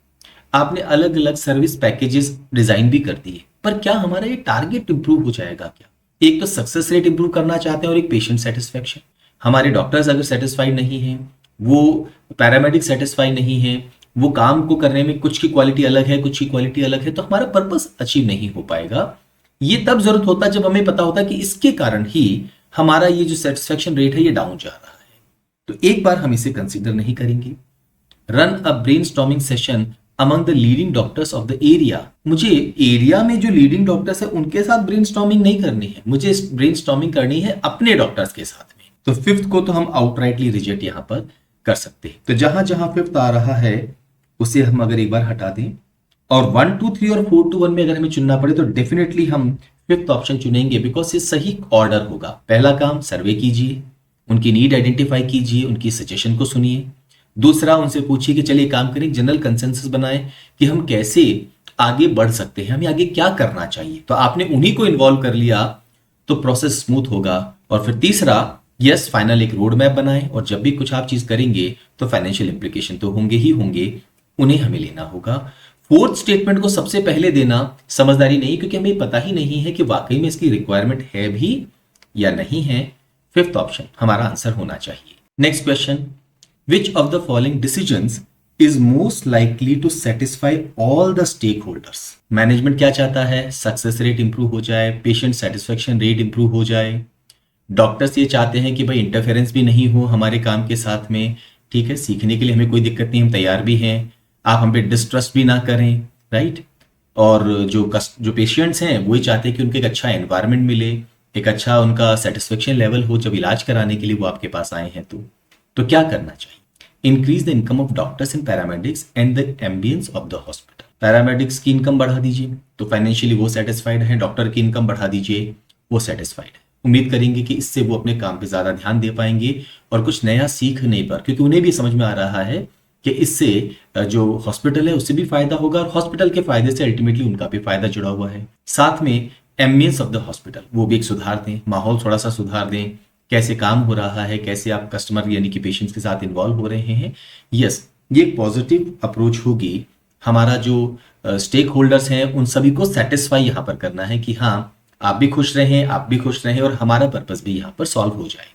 आपने अलग अलग सर्विस पैकेजेस डिजाइन भी कर दिए, पर क्या हमारा ये टारगेट इंप्रूव हो जाएगा क्या? एक तो सक्सेस रेट इंप्रूव करना चाहते हैं और एक पेशेंट सेटिस्फेक्शन। हमारे डॉक्टर्स अगर सेटिस्फाइड नहीं है, वो पैरामेडिक सेटिस्फाइड नहीं है, वो काम को करने में कुछ की क्वालिटी अलग है, कुछ की क्वालिटी अलग है, तो हमारा पर्पस अचीव नहीं हो पाएगा। ये तब जरूरत होता है जब हमें पता होता है कि इसके कारण ही हमारा ये जो सेटिस्फेक्शन रेट है ये डाउन जा रहा है। तो एक बार हम इसे कंसीडर नहीं करेंगे। Run a brainstorming session among the leading doctors of the area. मुझे एरिया में जो लीडिंग डॉक्टर्स है उनके साथ ब्रेनस्टॉर्मिंग नहीं करनी है, मुझे ब्रेनस्टॉर्मिंग करनी है अपने डॉक्टर्स के साथ में। तो 5th को तो हम आउटराइटली रिजेक्ट यहां पर कर सकते हैं। तो जहां जहां 5th आ रहा है उसे हम अगर एक बार हटा दें और 1 2 3 और 4 2 1 में अगर हमें चुनना पड़े तो डेफिनेटली हम 5th ऑप्शन चुनेंगे, बिकॉज ये सही ऑर्डर होगा। पहला काम सर्वे कीजिए, उनकी नीड आइडेंटिफाई कीजिए, उनकी सजेशन को सुनिए। दूसरा उनसे पूछिए कि चलिए काम करें, जनरल कंसेंसस बनाएं कि हम कैसे आगे बढ़ सकते हैं, हमें आगे क्या करना चाहिए। तो आपने उन्हीं को इन्वॉल्व कर लिया तो प्रोसेस स्मूथ होगा। और फिर तीसरा, यस, फाइनल एक रोड मैप बनाएं, और जब भी कुछ आप चीज करेंगे तो फाइनेंशियल इंप्लीकेशन तो होंगे ही होंगे, उन्हें हमें लेना होगा। 4th स्टेटमेंट को सबसे पहले देना समझदारी नहीं, क्योंकि हमें पता ही नहीं है कि वाकई में इसकी रिक्वायरमेंट है भी या नहीं है। 5th ऑप्शन हमारा आंसर होना चाहिए। Next question, which of the following decisions is most likely to satisfy all the stakeholders. Management क्या चाहता है? सक्सेस रेट इंप्रूव हो जाए, पेशेंट सेटिस्फेक्शन रेट इंप्रूव हो जाए। डॉक्टर्स ये चाहते हैं कि भाई इंटरफेरेंस भी नहीं हो हमारे काम के साथ में, ठीक है, सीखने के लिए हमें कोई दिक्कत नहीं, हम तैयार भी हैं, आप हम पे डिस्ट्रस्ट भी ना करें, राइट। और जो पेशेंट्स हैं वही चाहते हैं कि उनको एक अच्छा एनवायरनमेंट मिले, एक अच्छा उनका सेटिस्फेक्शन लेवल हो जब इलाज कराने के लिए वो आपके पास आए हैं। तो क्या करना चाहिए? Increase the income of doctors and paramedics and the ambience of the hospital. Paramedics की इनकम बढ़ा दीजिए तो फाइनेंशियली वो सेटिस्फाइड है, डॉक्टर की इनकम बढ़ा दीजिए, वो सेटिस्फाइड है। उम्मीद करेंगे कि इससे वो अपने काम पे ज्यादा ध्यान दे पाएंगे और कुछ नया सीखने पर, क्योंकि उन्हें भी समझ में आ रहा है कि इससे जो हॉस्पिटल है उससे भी फायदा होगा और हॉस्पिटल के फायदे से अल्टीमेटली उनका भी फायदा जुड़ा हुआ है। साथ में एम्बियंस ऑफ द हॉस्पिटल वो भी एक सुधार दें, माहौल थोड़ा सा सुधार दें, कैसे काम हो रहा है, कैसे आप कस्टमर यानी कि पेशेंट्स के साथ इन्वॉल्व हो रहे हैं। यस, ये एक पॉजिटिव अप्रोच होगी। हमारा जो स्टेक होल्डर्स हैं उन सभी को सेटिस्फाई यहाँ पर करना है कि हाँ आप भी खुश रहें, आप भी खुश रहें और हमारा पर्पस भी यहाँ पर सॉल्व हो जाए।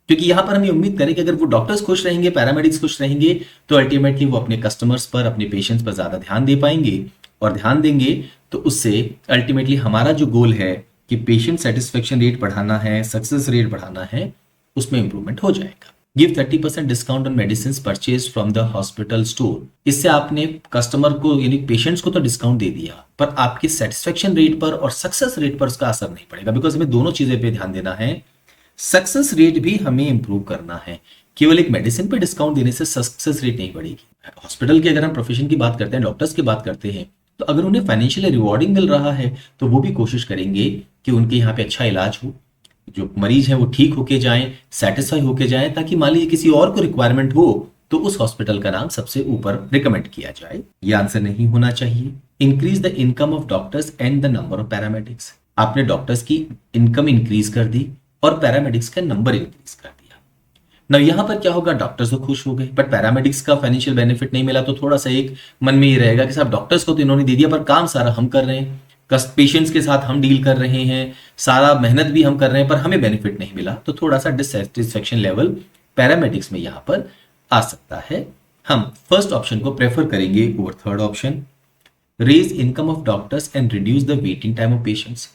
क्योंकि यहाँ पर हमें उम्मीद करें कि अगर वो डॉक्टर्स खुश रहेंगे, पैरामेडिक्स खुश रहेंगे, तो अल्टीमेटली वो अपने कस्टमर्स पर, अपने पेशेंट्स पर ज्यादा ध्यान दे पाएंगे, और ध्यान देंगे तो उससे अल्टीमेटली हमारा जो गोल है कि पेशेंट सेटिस्फेक्शन रेट बढ़ाना है, सक्सेस रेट बढ़ाना है, उसमें इंप्रूवमेंट हो जाएगा। Give 30% discount on medicine purchase from the hospital store. इससे आपने कस्टमर को यानी पेशेंट्स को तो डिस्काउंट दे दिया, पर आपकी सेटिस्फेक्शन रेट पर और सक्सेस रेट पर उसका असर नहीं पड़ेगा, बिकॉज हमें दोनों चीजें पे ध्यान देना है। सक्सेस रेट भी हमें इंप्रूव करना है, केवल एक मेडिसिन पे डिस्काउंट देने से सक्सेस रेट नहीं बढ़ेगी। हॉस्पिटल की अगर हम प्रोफेशन की बात करते हैं, डॉक्टर्स की बात करते हैं, तो अगर उन्हें फाइनेंशियली रिवॉर्डिंग मिल रहा है तो वो भी कोशिश करेंगे कि उनके यहाँ पे अच्छा इलाज हो, जो मरीज है वो ठीक होके जाएं, सेटिस्फाई होके जाएं, ताकि मान लीजिए किसी और को रिक्वायरमेंट हो तो उस हॉस्पिटल का नाम सबसे ऊपर रिकमेंड किया जाए। ये आंसर नहीं होना चाहिए। Increase the income of doctors and the number of paramedics. आपने डॉक्टर्स की इनकम इंक्रीज कर दी और पैरामेडिक्स का नंबर इंक्रीज कर दिया। ना यहां पर क्या होगा, डॉक्टर्स तो खुश हो गए, बट पैरामेडिक्स का फाइनेंशियल बेनिफिट नहीं मिला तो थोड़ा सा एक मन में ये रहेगा कि साहब डॉक्टर्स को तो इन्होंने दे दिया पर काम सारा हम कर रहे हैं, पेशेंट्स के साथ हम डील कर रहे हैं, सारा मेहनत भी हम कर रहे हैं पर हमें बेनिफिट नहीं मिला, तो थोड़ा सा डिससेटिस्फेक्शन लेवल पैरामेडिक्स में यहां पर आ सकता है। हम फर्स्ट ऑप्शन को प्रेफर करेंगे over third option. Raise income of doctors and reduce the waiting time of patients.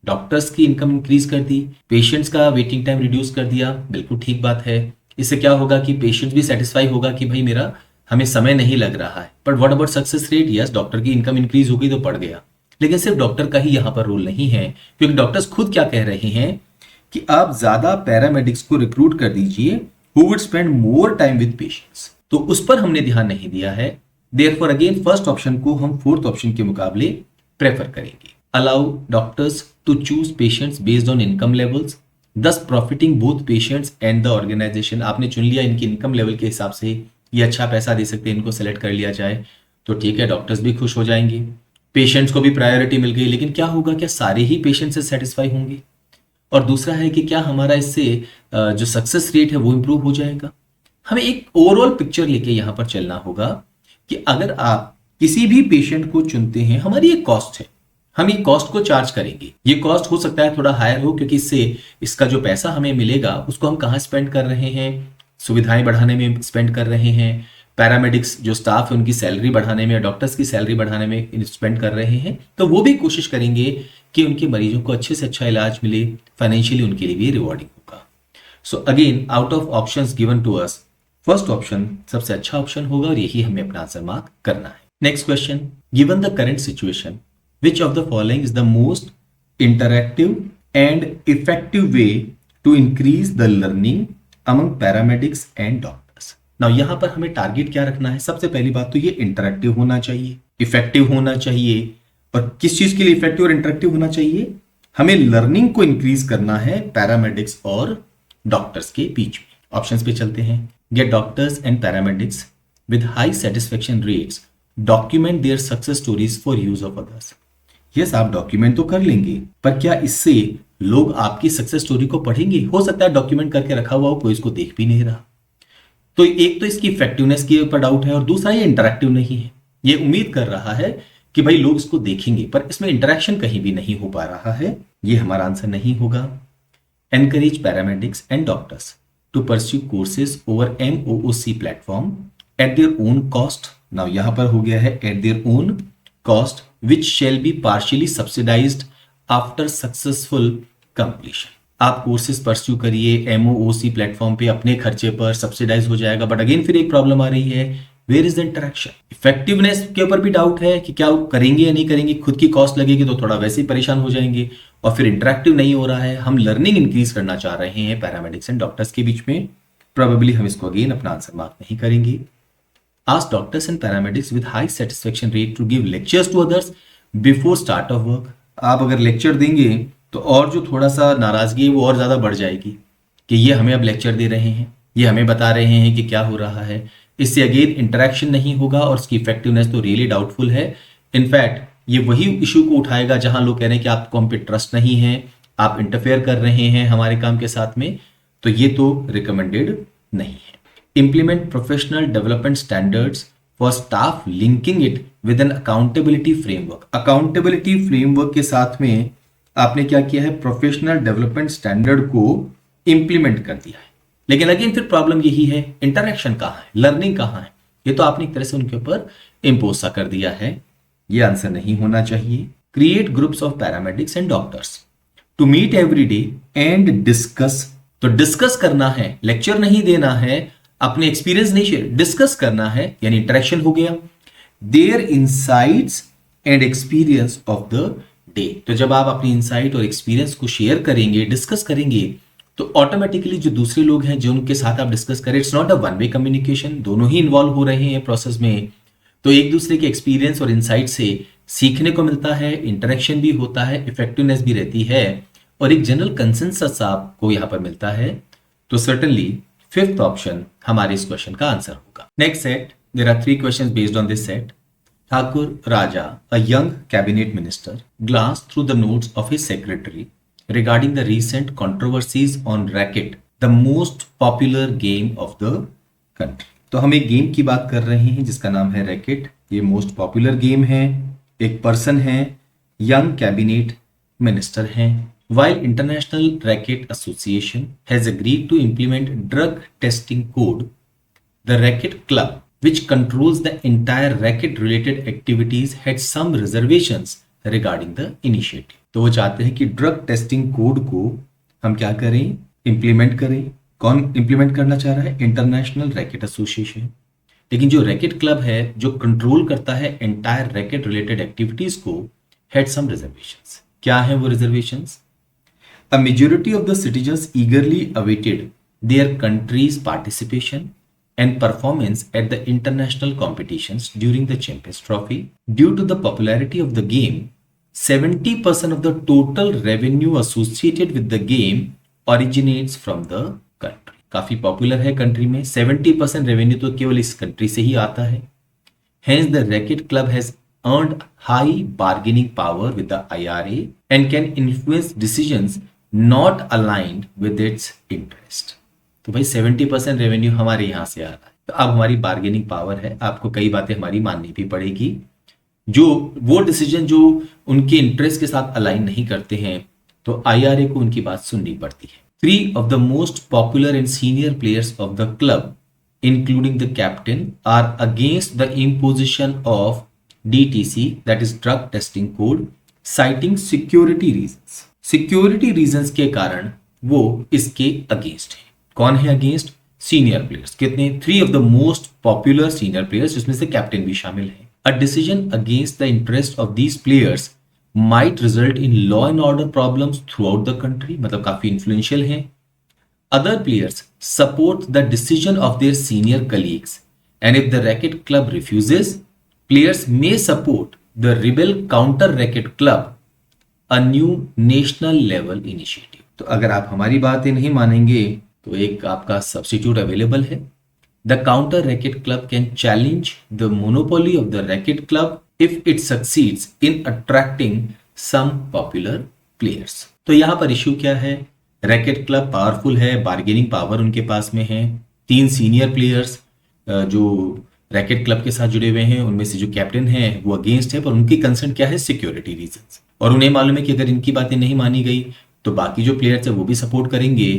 Doctors की इनकम इंक्रीज कर दी, पेशेंट्स का वेटिंग टाइम रिड्यूस कर दिया, बिल्कुल ठीक बात है। इससे क्या होगा कि पेशेंट भी सेटिस्फाई होगा कि भाई मेरा हमें समय नहीं लग रहा है। But what about success rate? Yes, doctor की इनकम इंक्रीज हो गई तो बढ़ गया, लेकिन सिर्फ डॉक्टर का ही यहां पर रोल नहीं है, क्योंकि डॉक्टर्स खुद क्या कह रहे हैं कि आप ज्यादा पैरामेडिक्स को रिक्रूट कर दीजिए who would spend more time with patients, तो उस पर हमने ध्यान नहीं दिया है। देयरफॉर अगेन फर्स्ट ऑप्शन को हम फोर्थ ऑप्शन के मुकाबले प्रेफर करेंगे। Allow doctors to choose patients based on income levels, thus profiting both patients and the organisation. आपने चुन लिया इनकी इनकम लेवल के हिसाब से ये अच्छा पैसा दे सकते हैं, इनको सेलेक्ट कर लिया जाए तो ठीक है, डॉक्टर्स भी खुश हो जाएंगे, पेशेंट्स को भी प्रायोरिटी मिल गई। लेकिन क्या होगा, क्या सारे ही पेशेंट्स से सेटिस्फाई होंगे? और दूसरा है कि क्या हमारा इससे जो सक्सेस रेट है वो इंप्रूव हो जाएगा? हमें एक ओवरऑल पिक्चर लेके यहां पर चलना होगा कि अगर आप किसी भी पेशेंट को चुनते हैं, हमारी एक कॉस्ट है, हम ये कॉस्ट को चार्ज करेंगे। ये कॉस्ट हो सकता है थोड़ा हायर हो, क्योंकि इससे इसका जो पैसा हमें मिलेगा उसको हम कहाँ स्पेंड कर रहे हैं, सुविधाएं बढ़ाने में स्पेंड कर रहे हैं, पैरामेडिक्स जो स्टाफ है उनकी सैलरी बढ़ाने में, डॉक्टर्स की सैलरी बढ़ाने में स्पेंड कर रहे हैं। तो वो भी कोशिश करेंगे कि उनके मरीजों को अच्छे से अच्छा इलाज मिले, फाइनेंशियली उनके लिए भी रिवॉर्डिंग होगा। So again out of options given to us, first option सबसे अच्छा ऑप्शन होगा और यही हमें अपना आंसर मार्क करना है। Next question, given the current situation which of the following is the most interactive and effective way to increase the learning among paramedics and doctors? Now यहां पर हमें टारगेट क्या रखना है? सबसे पहली बात तो ये इंटरैक्टिव होना चाहिए, इफेक्टिव होना चाहिए। और किस चीज के लिए इफेक्टिव और इंटरैक्टिव होना चाहिए? हमें लर्निंग को इंक्रीज करना है पैरामेडिक्स और डॉक्टर्स के बीच में। ऑप्शंस पे चलते हैं। Get doctors and paramedics with high satisfaction rates document their success stories for use of others. Yes, आप डॉक्यूमेंट तो कर लेंगे, पर क्या इससे लोग आपकी सक्सेस स्टोरी को पढ़ेंगे? हो सकता है डॉक्यूमेंट करके रखा हुआ हो, कोई इसको देख भी नहीं रहा। तो एक तो इसकी इफेक्टिवनेस के ऊपर डाउट है, और दूसरा ये इंटरैक्टिव नहीं है। ये उम्मीद कर रहा है कि भाई लोग इसको देखेंगे, पर इसमें इंटरैक्शन कहीं भी नहीं हो पा रहा है। ये हमारा आंसर नहीं होगा। Encourage paramedics and doctors to pursue courses over MOOC platform at their own cost. Now यहां पर हो गया है at their own cost which shall be partially subsidized after successful completion। आप कोर्सेज परस्यू करिए MOOC प्लेटफॉर्म पे, अपने खर्चे पर सब्सिडाइज हो जाएगा। बट अगेन फिर एक प्रॉब्लम आ रही है, where is the interaction? Effectiveness के ऊपर भी डाउट है कि क्या वो करेंगे या नहीं करेंगे। खुद की कॉस्ट लगेगी तो थोड़ा वैसे ही परेशान हो जाएंगे, और फिर इंटरेक्टिव नहीं हो रहा है। हम लर्निंग इंक्रीज करना चाह रहे हैं पैरामेडिक्स एंड डॉक्टर्स के बीच में, प्रोबेबली हम इसको अगेन अपना आंसर मार्क नहीं करेंगे। Ask doctors and paramedics with high satisfaction rate to give lectures to others before start of work। आप अगर लेक्चर देंगे तो और जो थोड़ा सा नाराजगी है वो और ज्यादा बढ़ जाएगी कि ये हमें अब लेक्चर दे रहे हैं, ये हमें बता रहे हैं कि क्या हो रहा है। इससे अगेन इंटरेक्शन नहीं होगा और उसकी इफेक्टिवनेस तो रियली डाउटफुल है। इनफैक्ट ये वही इशू को उठाएगा जहां लोग कह रहे हैं कि आपको हम पे ट्रस्ट नहीं है, आप इंटरफेयर कर रहे हैं हमारे काम के साथ में, तो ये तो रिकमेंडेड नहीं है। Implement professional development standards for staff, linking it with an accountability framework। Accountability framework के साथ में आपने क्या किया है? प्रोफेशनल डेवलपमेंट स्टैंडर्ड को इंप्लीमेंट कर दिया है। लेकिन अगेन फिर प्रॉब्लम यही है, इंटरेक्शन कहाँ है, लर्निंग कहाँ है? ये तो आपने एक तरह से उनके ऊपर इम्पोज सा कर दिया है। ये आंसर नहीं होना चाहिए। Create groups of paramedics and doctors to meet every day and discuss. तो डिस्कस करना है, लेक्चर नहीं देना है, अपने एक्सपीरियंस नहीं शेयर, डिस्कस करना है, यानी इंटरेक्शन हो गया। Their insights and experience of the day. तो जब आप अपनी इनसाइट और एक्सपीरियंस को शेयर करेंगे, डिस्कस करेंगे, तो ऑटोमेटिकली जो दूसरे लोग हैं जो उनके साथ आप डिस्कस करें, it's not a one way communication, दोनों ही इन्वॉल्व हो रहे हैं प्रोसेस में, तो एक दूसरे के एक्सपीरियंस और इनसाइट से सीखने को मिलता है, इंटरेक्शन भी होता है, इफेक्टिवनेस भी रहती है और एक जनरल कंसेंसस आपको यहाँ पर मिलता है। तो सर्टनली फिफ्थ ऑप्शन हमारे इस क्वेश्चन का आंसर होगा। Next set, there are 3 questions based on this set. Thakur Raja, a young cabinet minister, glanced through the notes of his secretary regarding the recent controversies on racket, the most popular game of the country. तो हम एक game की बात कर रहे हैं जिसका नाम है रैकेट। ये मोस्ट पॉपुलर गेम है, एक पर्सन है, यंग कैबिनेट मिनिस्टर हैं। While International Racket Association has agreed to implement drug testing code, the Racket Club, which controls the entire racket-related activities, had some reservations regarding the initiative. तो वो चाहते हैं कि drug testing code को हम क्या करें, इंप्लीमेंट करें। कौन इंप्लीमेंट करना चाह रहा है? International racket association. लेकिन जो रैकेट क्लब है जो कंट्रोल करता है एंटायर रैकेट रिलेटेड एक्टिविटीज को, हैड सम रिजर्वेशंस। क्या है वो reservations? A majority of the citizens eagerly awaited their country's participation and performance at the international competitions during the Champions Trophy. Due to the popularity of the game, 70% of the total revenue associated with the game originates from the country. काफी popular है country में, 70% revenue तो केवल इस country से ही आता है। Hence the racket club has earned high bargaining power with the IRA and can influence decisions not aligned with its interest. तो भाई 70% रेवेन्यू हमारे यहां से आ रहा है, तो अब हमारी बार्गेनिंग पावर है, आपको कई बातें हमारी माननी भी पड़ेगी। जो वो डिसीजन जो उनके इंटरेस्ट के साथ अलाइन नहीं करते हैं तो IRA को उनकी बात सुननी पड़ती है। 3 of the most popular and senior players of the club, including the captain, are against the imposition of DTC, that is drug testing code, citing security reasons. Security reasons के कारण वो इसके अगेंस्ट है। कौन है अगेंस्ट? Senior players. कितने? 3 of the most popular senior players, जिसमें से कैप्टन भी शामिल है। A decision against the interest of these players might result in law and order problems through out the country, मतलब काफी इन्फ्लुएंशियल है। Other players support the decision of their senior colleagues and if the racket club refuses, players may support the rebel counter racket club, a new national level initiative. तो अगर आप हमारी बातें नहीं मानेंगे तो एक आपका सब्स्टिट्यूट अवेलेबल है। The counter racket club can challenge the monopoly of the racket club if it succeeds in attracting some popular players. तो यहां पर इश्यू क्या है? रैकेट क्लब पावरफुल है, बार्गेनिंग पावर उनके पास में है। 3 सीनियर प्लेयर्स जो रैकेट क्लब के साथ जुड़े हुए हैं, उनमें से जो कैप्टन है वो अगेंस्ट है, पर उनकी कंसर्न क्या है? Security reasons. और उन्हें मालूम है कि अगर इनकी बातें नहीं मानी गई तो बाकी जो प्लेयर्स है वो भी सपोर्ट करेंगे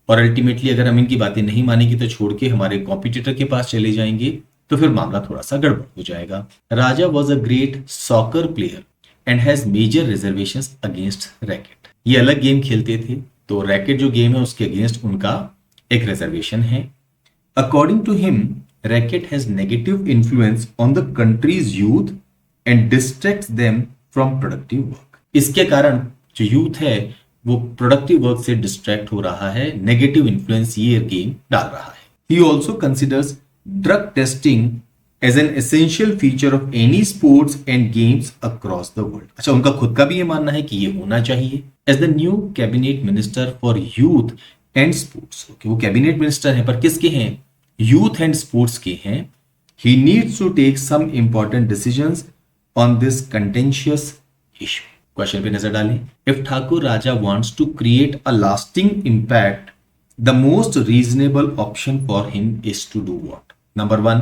और अल्टीमेटली अगर हम इनकी बातें नहीं मानेंगे तो छोड़ के हमारे कॉम्पिटिटर के पास चले जाएंगे, तो फिर मामला थोड़ा सा गड़बड़ हो जाएगा। Raja was a great soccer player and has major reservations against racket. ये अलग गेम खेलते थे, तो रैकेट जो गेम है उसके अगेंस्ट उनका एक रिजर्वेशन है। According to him, racket has negative influence on the country's youth and distracts them from productive work. इसके कारण जो यूथ है वो प्रोडक्टिव वर्क से डिस्ट्रैक्ट हो रहा है, नेगेटिव इन्फ्लुएंस ये गेम डाल रहा है। He also considers drug testing as an essential feature of any sports and games across the world. अच्छा, उनका खुद का भी ये मानना है कि ये होना चाहिए। As the new cabinet minister for youth and sports, वो कैबिनेट मिनिस्टर है पर किसके हैं? यूथ एंड स्पोर्ट्स के हैं। He needs to take some important decisions on this contentious issue. Question पे नजर डालें। If Thakur Raja wants to create a lasting impact, the most reasonable option for him is to do what? Number 1,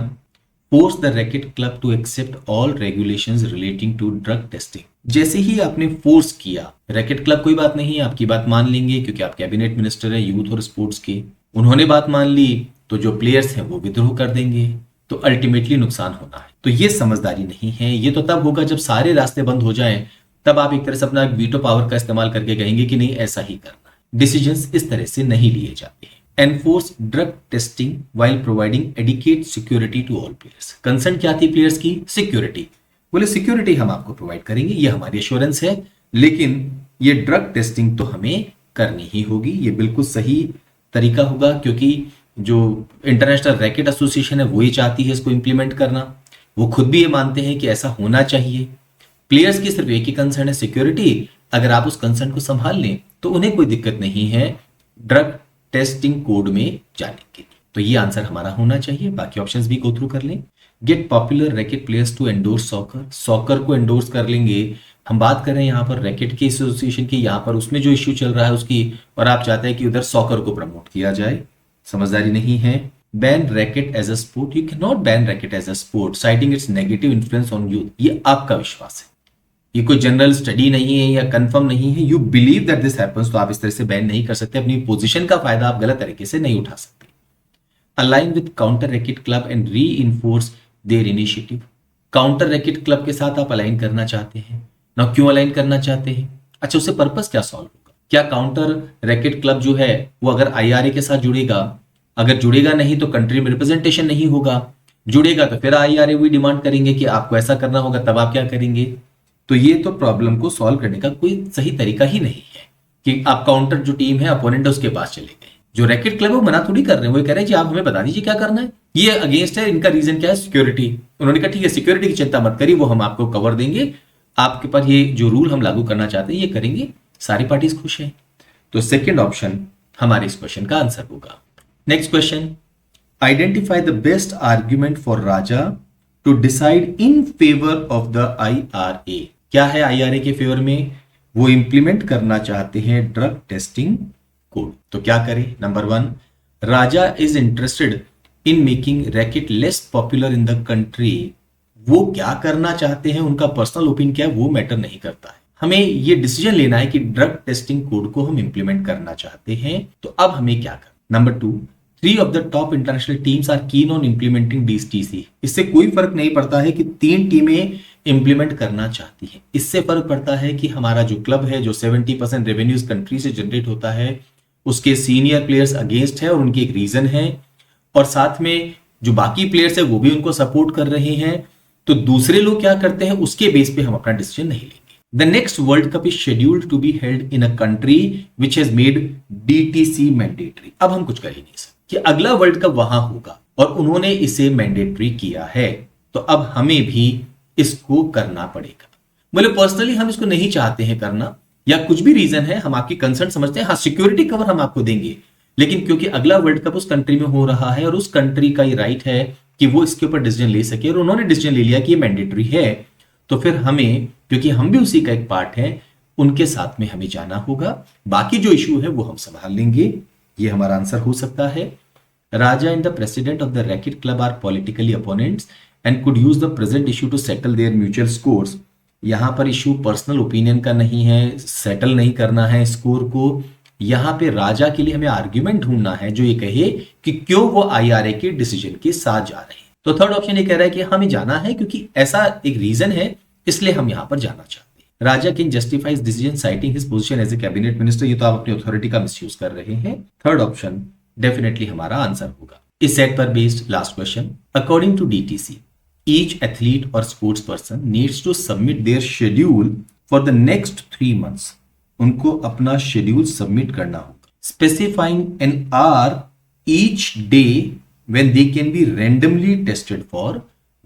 force the racket club to accept all regulations relating to drug testing. जैसे ही आपने force किया, racket club कोई बात नहीं है, आपकी बात मान लेंगे क्योंकि आप कैबिनेट मिनिस्टर है यूथ और स्पोर्ट्स के। उन्होंने बात मान ली तो जो प्लेयर्स हैं वो विद्रोह कर देंगे, तो अल्टीमेटली नुकसान होना है। तो ये समझदारी नहीं है। ये तो तब होगा जब सारे रास्ते बंद हो जाएं, तब आप एक तरह से अपना वीटो पावर का इस्तेमाल करके कहेंगे कि नहीं ऐसा ही करना है। डिसीजंस इस तरह से नहीं लिए जाते हैं। Enforce drug testing while providing adequate security to all players. Concern क्या थी प्लेयर्स की? सिक्योरिटी। बोले सिक्योरिटी हम आपको प्रोवाइड करेंगे, ये हमारी एश्योरेंस है, लेकिन ये ड्रग टेस्टिंग तो हमें करनी ही होगी। ये बिल्कुल सही तरीका होगा, क्योंकि जो इंटरनेशनल रैकेट एसोसिएशन है वो ये चाहती है इसको इंप्लीमेंट करना। वो खुद भी ये मानते हैं कि ऐसा होना चाहिए। प्लेयर्स की सिर्फ एक ही कंसर्न है, सिक्योरिटी। अगर आप उस कंसर्न को संभाल लें तो उन्हें कोई दिक्कत नहीं है ड्रग टेस्टिंग कोड में जाने की। तो ये आंसर हमारा होना चाहिए। बाकी ऑप्शंस भी गो थ्रू कर लें। Get popular racket players to endorse soccer, soccer को एंडोर्स कर लेंगे। हम बात कर रहे हैं यहाँ पर रैकेट की एसोसिएशन की, यहाँ पर उसमें जो इश्यू चल रहा है उसकी, और आप चाहते हैं कि उधर सॉकर को प्रमोट किया जाए। समझदारी नहीं है। Ban racket as a sport, you can not ban racket as a sport citing its negative influence on youth. ये आपका विश्वास है, ये कोई जनरल स्टडी नहीं है या कंफर्म नहीं है। You believe that this happens, तो आप इस तरह से बैन नहीं कर सकते। अपनी पोजीशन का फायदा आप गलत तरीके से नहीं उठा सकते। Align with counter racket club and reinforce their initiative, counter racket club के साथ आप अलाइन करना चाहते हैं ना। क्यों अलाइन करना चाहते हैं? अच्छा, उससे पर्पस क्या सॉल्व होगा? क्या काउंटर रैकेट क्लब जो है वो अगर आईआरए के साथ जुड़ेगा, अगर जुड़ेगा नहीं तो कंट्री में रिप्रेजेंटेशन नहीं होगा, जुड़ेगा तो फिर आईआरए वही डिमांड करेंगे कि आपको ऐसा करना होगा, तब आप क्या करेंगे? तो ये तो प्रॉब्लम को सॉल्व करने का कोई सही तरीका ही नहीं है कि आप काउंटर जो टीम है, अपोनेंट है, उसके पास चले गए। जो रैकेट क्लब है वो मना थोड़ी कर रहे हैं, वो कह रहे हैं जी आप हमें बता दीजिए क्या करना है। ये अगेंस्ट है, इनका रीजन क्या है? सिक्योरिटी। उन्होंने कहा ठीक है, सिक्योरिटी की चिंता मत करिए, वो हम आपको कवर देंगे, आपके पास ये जो रूल हम लागू करना चाहते हैं ये करेंगे, सारी पार्टीज खुश हैं। तो सेकेंड ऑप्शन हमारे इस क्वेश्चन का आंसर होगा। Next question, identify the best argument for Raja to decide in favour of the IRA. क्या है आईआरए के फेवर में? वो इंप्लीमेंट करना चाहते हैं ड्रग टेस्टिंग कोड। तो क्या करें? Number 1, Raja is interested in making racket less popular in the country. वो क्या करना चाहते हैं, उनका पर्सनल ओपिनियन क्या है, वो मैटर नहीं करता है। हमें ये डिसीजन लेना है कि ड्रग टेस्टिंग कोड को हम इंप्लीमेंट करना चाहते हैं, तो अब हमें क्या करना। Number 2, 3 of the top international teams are keen on implementing DTC. इससे कोई फर्क नहीं पड़ता है कि 3 टीमें इंप्लीमेंट करना चाहती हैं, इससे फर्क पड़ता है कि हमारा जो क्लब है, जो 70% रेवेन्यूज कंट्री से जनरेट होता है, उसके सीनियर प्लेयर्स अगेंस्ट है और उनकी एक रीजन है, और साथ में जो बाकी प्लेयर्स है वो भी उनको सपोर्ट कर रहे हैं। तो दूसरे लोग क्या करते हैं उसके बेस पे हम अपना डिसीजन नहीं लेंगे। The next world cup is scheduled to be held in a country which has made DTC mandatory. अब हम कुछ कर ही नहीं सकते कि अगला वर्ल्ड कप वहां होगा और उन्होंने इसे मैंडेटरी किया है, तो अब हमें भी इसको करना पड़ेगा। बोले पर्सनली हम इसको नहीं चाहते हैं करना, या कुछ भी रीजन है, हम आपकी कंसर्न समझते हैं, हाँ सिक्योरिटी कवर हम आपको देंगे, लेकिन क्योंकि अगला वर्ल्ड कप उस कंट्री में हो रहा है और उस कंट्री का ये राइट है कि वो इसके ऊपर डिसीजन ले सके, और उन्होंने डिसीजन ले लिया कि ये मैंडेटरी है, तो फिर हमें, क्योंकि हम भी उसी का एक पार्ट है, उनके साथ में हमें जाना होगा। बाकी जो इशू है वो हम संभाल लेंगे। ये हमारा आंसर हो सकता है। Raja and the president of the racket club are politically opponents and could use the present issue to settle their mutual scores. यहां पर इशू पर्सनल ओपिनियन का नहीं है, सेटल नहीं करना है स्कोर को। यहां पे राजा के लिए हमें आर्ग्यूमेंट ढूंढना है जो ये कहे कि क्यों वो आईआरए के डिसीजन के साथ जा रहे हैं। तो थर्ड ऑप्शन ये कह रहा है कि हमें जाना है क्योंकि ऐसा एक रीजन है, इसलिए हम यहां पर जाना चाहते हैं। Raja can justify his decision citing his position as a cabinet minister. ये तो आप अपनी अथॉरिटी का मिसयूज कर रहे हैं। थर्ड ऑप्शन डेफिनेटली हमारा आंसर होगा। इस सेट पर based last question, according to DTC each athlete or sports person needs to submit their schedule for the next 3 months. उनको अपना शेड्यूल सबमिट करना होगा, specifying an hour each day when they can be randomly tested for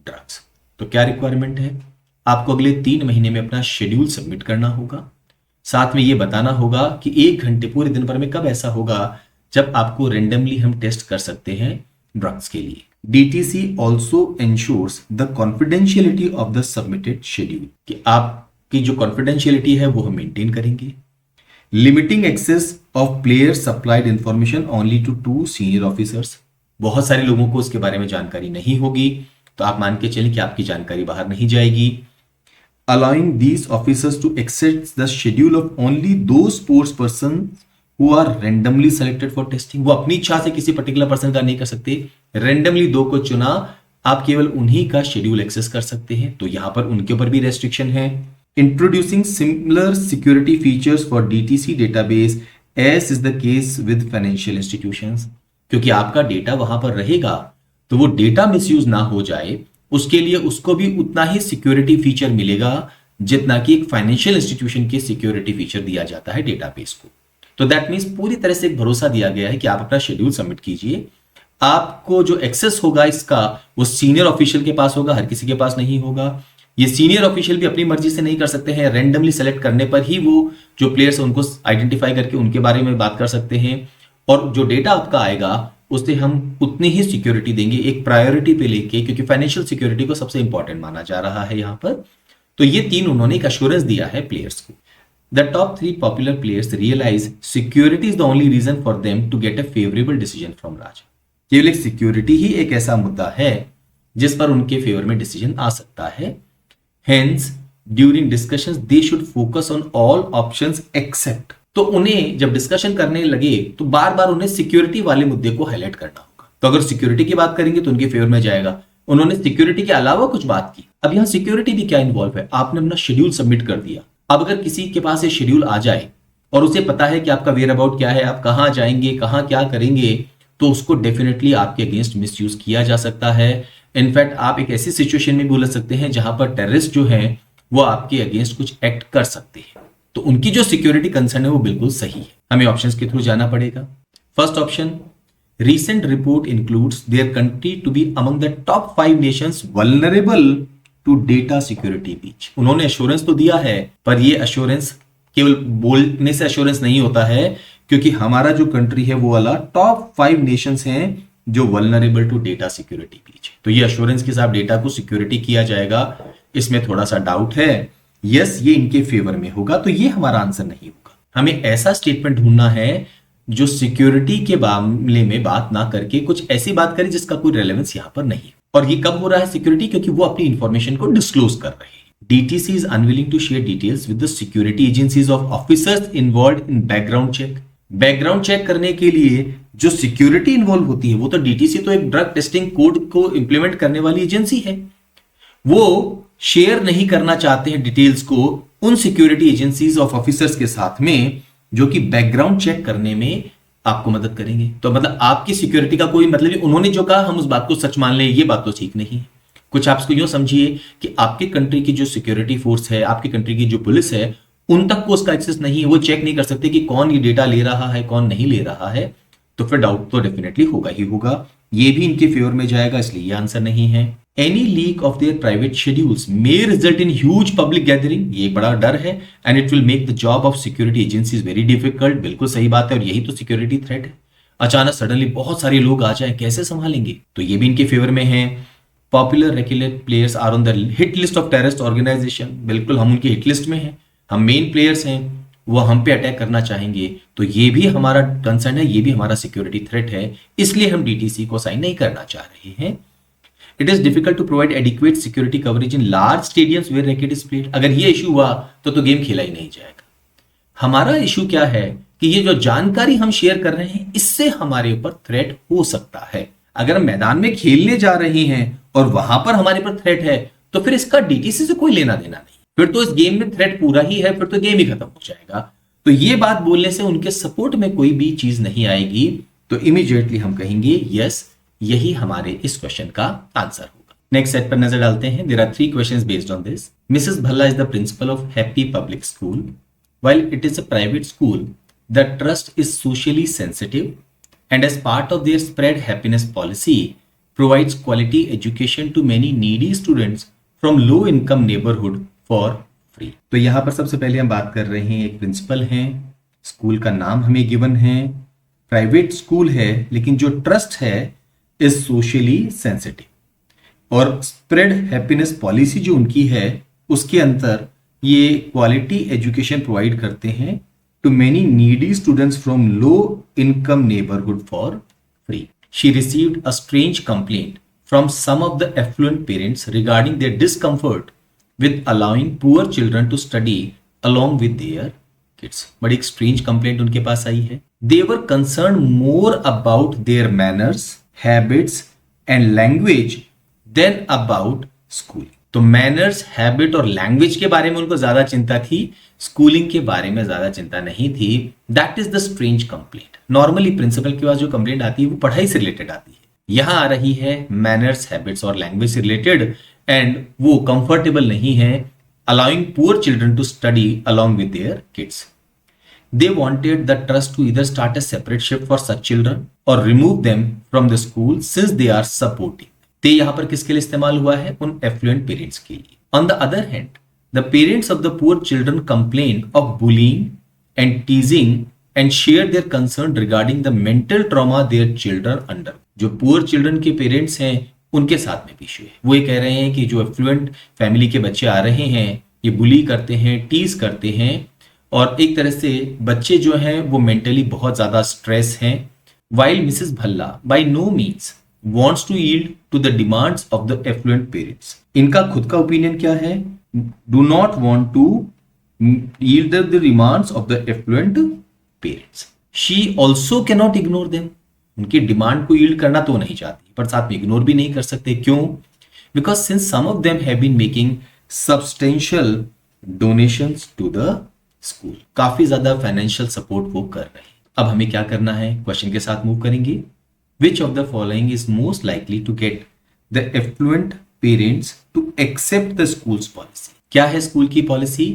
drugs. तो क्या requirement है? आपको अगले 3 महीने में अपना शेड्यूल सबमिट करना होगा। साथ में ये बताना होगा कि 1 घंटे पूरे दिन भर में कब ऐसा होगा जब आपको रैंडमली हम टेस्ट कर सकते हैं ड्रग्स के लिए। DTC also ensures the confidentiality of the submitted schedule, कि आपकी जो confidentiality है वो हम मेंटेन करेंगे। Limiting access of players supplied information only to 2 senior officers. बहुत सारे लोगों को उसके बारे में जानकारी नहीं होगी, तो आप मान के चलें कि आपकी जानकारी बाहर नहीं जाएगी। Allowing these officers to access the schedule of only those sports persons who are randomly selected for testing. वो अपनी इच्छा से किसी पर्टिकुलर पर्सन का नहीं कर सकते, रैंडमली 2 को चुना, आप केवल उन्हीं का शेड्यूल एक्सेस कर सकते हैं, तो यहां पर उनके ऊपर भी रेस्ट्रिक्शन है। Introducing similar security features for DTC database as is the case with financial institutions. क्योंकि आपका डेटा वहां पर रहेगा तो वो डेटा मिसयूज ना हो जाए, उसके लिए उसको भी उतना ही सिक्योरिटी फीचर मिलेगा जितना कि एक फाइनेंशियल इंस्टीट्यूशन के सिक्योरिटी फीचर दिया जाता है डेटाबेस को। तो दैट मीन्स पूरी तरह से एक भरोसा दिया गया है कि आप अपना शेड्यूल सबमिट कीजिए। आपको जो एक्सेस होगा इसका वो सीनियर ऑफिशियल के पास होगा, हर किसी के पास नहीं होगा। ये सीनियर ऑफिशियल भी अपनी मर्जी से नहीं कर सकते हैं, रैंडमली सेलेक्ट करने पर ही वो जो प्लेयर्स हैं उनको आइडेंटिफाई करके उनके बारे में बात कर सकते हैं। और जो डेटा आपका आएगा उससे हम उतनी ही सिक्योरिटी देंगे, एक प्रायोरिटी पे लेके, क्योंकि फाइनेंशियल सिक्योरिटी को सबसे इंपॉर्टेंट माना जा रहा है यहां पर। तो ये तीन उन्होंने एक अश्योरेंस दिया है प्लेयर्स को। The top 3 popular players realise security is the only reason for them to get a favourable decision from Raja. केवल एक सिक्योरिटी ही एक ऐसा मुद्दा है जिस पर उनके फेवर में डिसीजन आ सकता है। Hence during discussions they should focus on all options except. तो उन्हें जब डिस्कशन करने लगे तो बार बार उन्हें सिक्योरिटी वाले मुद्दे को हाईलाइट करना होगा। तो अगर सिक्योरिटी की बात करेंगे तो उनके फेवर में जाएगा। उन्होंने सिक्योरिटी के अलावा कुछ बात की। अब यहां सिक्योरिटी भी क्या इन्वॉल्व है, आपने अपना शेड्यूल सबमिट कर दिया। अब अगर किसी के पास ये शेड्यूल आ जाए और उसे पता है कि आपका वेयर अबाउट क्या है, आप कहां जाएंगे, कहां क्या करेंगे, तो उसको डेफिनेटली आपके अगेंस्ट मिसयूज किया जा सकता है। इनफैक्ट आप एक ऐसी सिचुएशन में बोल सकते हैं जहां पर टेररिस्ट जो हैं वो आपके अगेंस्ट कुछ एक्ट कर सकते हैं। तो उनकी जो सिक्योरिटी कंसर्न है वो बिल्कुल सही है। हमें ऑप्शंस के थ्रू जाना पड़ेगा। First option, recent report includes their country to be among the top 5 nations vulnerable to data security breach। उन्होंने एश्योरेंस तो दिया है, पर ये एश्योरेंस केवल बोलने से एश्योरेंस नहीं होता है, क्योंकि हमारा जो कंट्री है वो वाला टॉप 5 नेशंस हैं जो vulnerable to data security breach है। तो ये एश्योरेंस के साथ डेटा को सिक्योरिटी किया जाएगा, इसमें थोड़ा सा डाउट है। यस, ये इनके फेवर में होगा, तो ये हमारा आंसर नहीं होगा। हमें ऐसा स्टेटमेंट ढूंढना है जो सिक्योरिटी के मामले में बात ना करके कुछ ऐसी बात करे जिसका कोई रेलेवेंस यहां पर नहीं। और ये कब हो रहा है सिक्योरिटी, क्योंकि वो अपनी इंफॉर्मेशन को डिस्क्लोज कर रहे हैं। DTC is unwilling to share details with the security agencies of officers involved in background check। Background check करने के लिए जो सिक्योरिटी इन्वॉल्व होती है वो तो DTC तो एक ड्रग टेस्टिंग कोड को इंप्लीमेंट करने वाली एजेंसी है, वो शेयर नहीं करना चाहते हैं डिटेल्स को उन सिक्योरिटी एजेंसीज ऑफ ऑफिसर्स के साथ में जो कि बैकग्राउंड चेक करने में आपको मदद करेंगे। तो मतलब आपकी सिक्योरिटी का कोई मतलब नहीं। उन्होंने जो कहा हम उस बात को सच मान लें, ये बात तो ठीक नहीं है। कुछ आप इसको यूं समझिए कि आपकी कंट्री की जो सिक्योरिटी फोर्स है, आपकी कंट्री की जो पुलिस है, उन तक को उसका एक्सेस नहीं है। वो चेक नहीं कर सकते कि कौन ये डेटा ले रहा है, कौन नहीं ले रहा है। तो फिर डाउट तो डेफिनेटली होगा ही होगा। ये भी इनके फेवर में जाएगा, इसलिए ये आंसर नहीं है। Any leak of their private schedules may result in huge public gathering. ये बड़ा डर है। And it will make the job of security agencies very difficult. बिल्कुल सही बात है, और यही तो सिक्योरिटी थ्रेट है। अचानक सडनली बहुत सारे लोग आ जाए, कैसे संभालेंगे? तो ये भी इनके फेवर में है। Popular regular players are on the hit list of terrorist organisation. बिल्कुल हम उनकी हिट लिस्ट में हैं, हम मेन प्लेयर्स हैं, वो हम पे अटैक करना चाहेंगे। तो ये भी हमारा कंसर्न है, ये भी हमारा सिक्योरिटी थ्रेट है, इसलिए हम DTC को साइन नहीं करना चाह रहे हैं। It is difficult to provide adequate security coverage in large stadiums where racket is played. अगर ये इशू हुआ तो गेम खेला ही नहीं जाएगा। हमारा इशू क्या है कि ये जो जानकारी हम शेयर कर रहे हैं इससे हमारे ऊपर थ्रेट हो सकता है। अगर हम मैदान में खेलने जा रहे हैं और वहां पर हमारे पर थ्रेट है तो फिर इसका DTC से कोई लेना देना नहीं। फिर तो इस गेम में थ्रेट पूरा ही है, फिर तो गेम ही खत्म हो जाएगा। तो ये बात बोलने से उनके सपोर्ट में कोई भी चीज नहीं आएगी। तो इमीडिएटली हम कहेंगे यस, यही हमारे इस क्वेश्चन का आंसर होगा। नेक्स्ट सेट पर नजर डालते हैं। There are 3 questions based on this. Mrs Bhalla is the principal of happy public school. While it is a private school, the trust is socially sensitive and as part of their spread happiness policy provides quality education to many needy students from low income neighbourhood for free. तो यहां पर सबसे पहले हम बात कर रहे हैं, एक प्रिंसिपल हैं, स्कूल का नाम हमें गिवन है, प्राइवेट स्कूल है, लेकिन जो ट्रस्ट है इज सोशली सेंसिटिव, और स्प्रेड हैप्पीनेस पॉलिसी जो उनकी है उसके अंतर ये क्वालिटी एजुकेशन प्रोवाइड करते हैं to many needy students from low income neighbourhood for free. She received a strange complaint from some of the affluent parents regarding their discomfort with allowing poor children to study along with their kids। बड़ी एक strange complaint उनके पास आई है। They were concerned more about their manners, habits and language than about schooling। तो manners, habit और language के बारे में उनको ज्यादा चिंता थी, स्कूलिंग के बारे में ज्यादा चिंता नहीं थी। That is the strange complaint. Normally principal के पास जो कंप्लेंट आती है वो पढ़ाई से रिलेटेड आती है, यहां आ रही है मैनर्स, हैबिट्स और लैंग्वेज से रिलेटेड, एंड वो कंफर्टेबल नहीं है allowing poor children to study along with their kids. They wanted the trust to either start a separate shift for such children or remove them from the school since they are supporting. ते यहां पर किसके लिए इस्तेमाल हुआ है? उन effluent parents के लिए. On the other hand, the parents of the poor children complained of bullying and teasing and shared their concern regarding the mental trauma their children under. जो poor children के पेरेंट्स हैं उनके साथ में भी issue है. वो ये कह रहे हैं कि जो एफ्लुएंट फैमिली के बच्चे आ रहे हैं ये बुली करते हैं, टीज करते हैं और एक तरह से बच्चे जो हैं वो मेंटली बहुत ज्यादा स्ट्रेस हैं. While Mrs. Bhalla by no means wants to yield to the demands of the affluent parents. इनका खुद का ओपिनियन क्या है? Do not want to yield to the demands of the affluent parents. She also cannot ignore them. उनकी demand को yield करना तो नहीं चाहती पर साथ में इग्नोर भी नहीं कर सकते. क्यों? Because since some of them have been making substantial donations to the school. काफी ज्यादा फाइनेंशियल सपोर्ट वो कर रहे हैं. अब हमें क्या करना है? क्वेश्चन के साथ मूव करेंगे. Which of the following is most likely to get the affluent parents to accept the school's policy? क्या है स्कूल की पॉलिसी?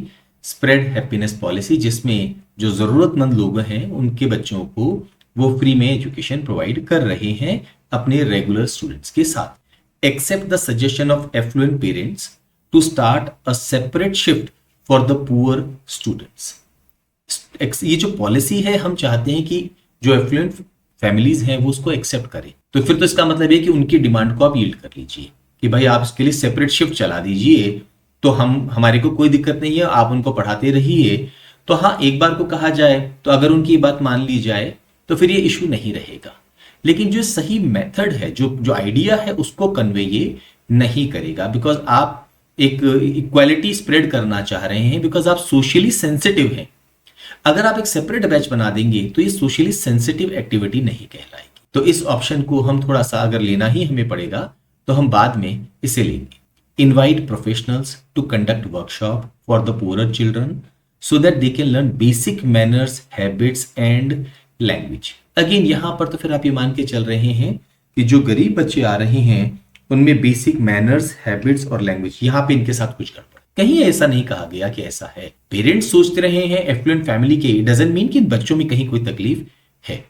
स्प्रेड हैप्पीनेस पॉलिसी, जिसमें जो जरूरतमंद लोग हैं उनके बच्चों को वो फ्री में एजुकेशन प्रोवाइड कर रहे हैं अपने रेगुलर स्टूडेंट्स के साथ. Accept the suggestion of affluent parents to start a separate shift for the poor students. ये जो पॉलिसी है हम चाहते हैं कि जो एफ्लुएंट फैमिलीज हैं वो उसको एक्सेप्ट करें. तो फिर तो इसका मतलब है कि उनकी डिमांड को आप यील्ड कर लीजिए कि भाई आप इसके लिए सेपरेट शिफ्ट चला दीजिए तो हमारे को कोई दिक्कत नहीं है, आप उनको पढ़ाते रहिए. तो हाँ, एक बार को कहा जाए तो अगर उनकी बात मान ली जाए तो फिर ये इशू नहीं रहेगा. लेकिन जो सही मेथड है, जो आइडिया है उसको कन्वे ये नहीं करेगा. बिकॉज आप एक इक्वालिटी स्प्रेड करना चाह रहे हैं, बिकॉज आप सोशली सेंसिटिव हैं. अगर आप एक सेपरेट बैच बना देंगे तो ये सोशली सेंसिटिव एक्टिविटी नहीं कहलाएगी. तो इस ऑप्शन को हम थोड़ा सा अगर लेना ही हमें पड़ेगा तो हम बाद में इसे लेंगे. Invite professionals to conduct workshop for the poor children so that they can learn basic manners, habits and language. Again यहां पर तो फिर आप ये मान के चल रहे हैं कि जो गरीब बच्चे आ रहे हैं उनमें बेसिक मैनर्स, हैबिट्स और लैंग्वेज, यहां पे इनके साथ कुछ गड़बड़. कहीं ऐसा नहीं कहा गया कि ऐसा है. पेरेंट्स सोचते रहे हैं एफ्लुएंट फैमिली के, डजंट मीन कि इन बच्चों में कहीं कोई तकलीफ है.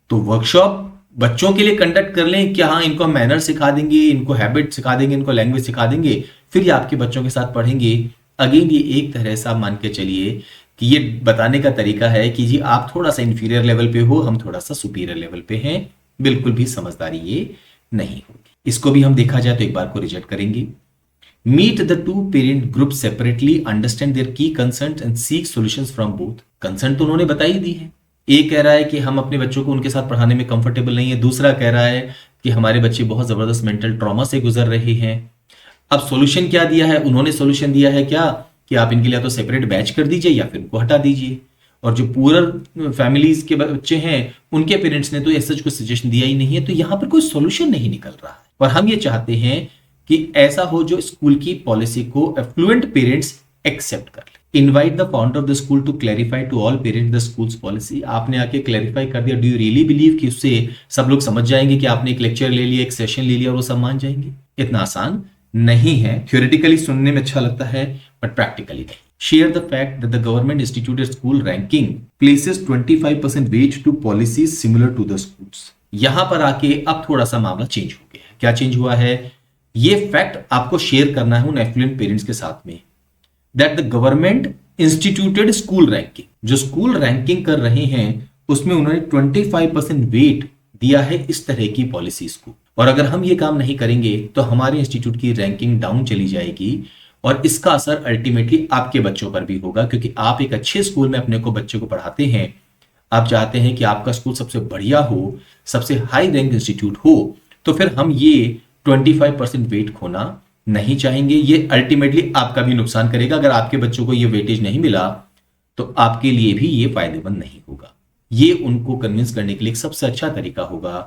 तो वर्कशॉप बच्चों के लिए कंडक्ट कर लें कि हाँ इनको हम मैनर सिखा देंगे, इनको हैबिट सिखा देंगे, इनको लैंग्वेज सिखा देंगे, फिर ये आपके बच्चों के साथ पढ़ेंगे. अगेन ये एक तरह से आप मान के चलिए कि ये बताने का तरीका है कि जी आप थोड़ा सा इंफीरियर लेवल पे हो, हम थोड़ा सा सुपीरियर लेवल पे हैं. बिल्कुल भी समझदारी ये नहीं होगी. इसको भी हम देखा जाए तो एक बार को रिजेक्ट करेंगे. Meet the two parent groups separately, understand their key concerns and seek solutions from both. Concern तो उन्होंने बता ही दी है. एक कह रहा है कि हम अपने बच्चों को उनके साथ पढ़ाने में कंफर्टेबल नहीं है, दूसरा कह रहा है कि हमारे बच्चे बहुत जबरदस्त मेंटल ट्रॉमा से गुजर रहे हैं. अब सॉल्यूशन क्या दिया है? उन्होंने सॉल्यूशन दिया है क्या कि आप इनके लिए तो सेपरेट बैच कर दीजिए या फिर उनको हटा दीजिए. और जो पुअर फैमिलीज के बच्चे हैं उनके पेरेंट्स ने तो ऐसा कोई सजेशन दिया ही नहीं है. तो यहां पर कोई सॉल्यूशन नहीं निकल रहा है. और हम ये चाहते हैं कि ऐसा हो जो स्कूल की पॉलिसी को एफ्लुएंट पेरेंट्स एक्सेप्ट कर ले. Invite the founder of the school to clarify to all parents the schools policy. आपने आके क्लैरिफाई कर दिया. डू यू रियली बिलीव कि उससे सब लोग समझ जाएंगे कि आपने एक लेक्चर ले लिया, एक सेशन ले लिया और वो सब मान जाएंगे? इतना आसान नहीं है. थ्योरेटिकली सुनने में अच्छा लगता है बट प्रैक्टिकली नहीं. Share the fact that the government instituted school ranking places 25% weight to policies similar to the schools. यहां पर आके अब थोड़ा सा मामला चेंज हो गया है. क्या चेंज हुआ है? ये फैक्ट आपको शेयर करना है उन एफ्लुएंट पेरेंट्स के साथ में that the government instituted school ranking, जो स्कूल रैंकिंग कर रहे हैं उसमें उन्होंने 25% वेट दिया है इस तरह की पॉलिसीज को. और अगर हम ये काम नहीं करेंगे तो हमारे इंस्टीट्यूट की रैंकिंग डाउन चली जाएगी और इसका असर अल्टीमेटली आपके बच्चों पर भी होगा. क्योंकि आप एक अच्छे स्कूल में अपने को बच्चे को पढ़ाते हैं, आप चाहते हैं कि आपका स्कूल सबसे बढ़िया हो, सबसे हाई रैंक इंस्टीट्यूट हो, तो फिर हम ये 25% वेट खोना नहीं चाहेंगे. ये अल्टीमेटली आपका भी नुकसान करेगा. अगर आपके बच्चों को ये वेटेज नहीं मिला तो आपके लिए भी ये फायदेमंद नहीं होगा. ये उनको कन्विंस करने के लिए एक सबसे अच्छा तरीका होगा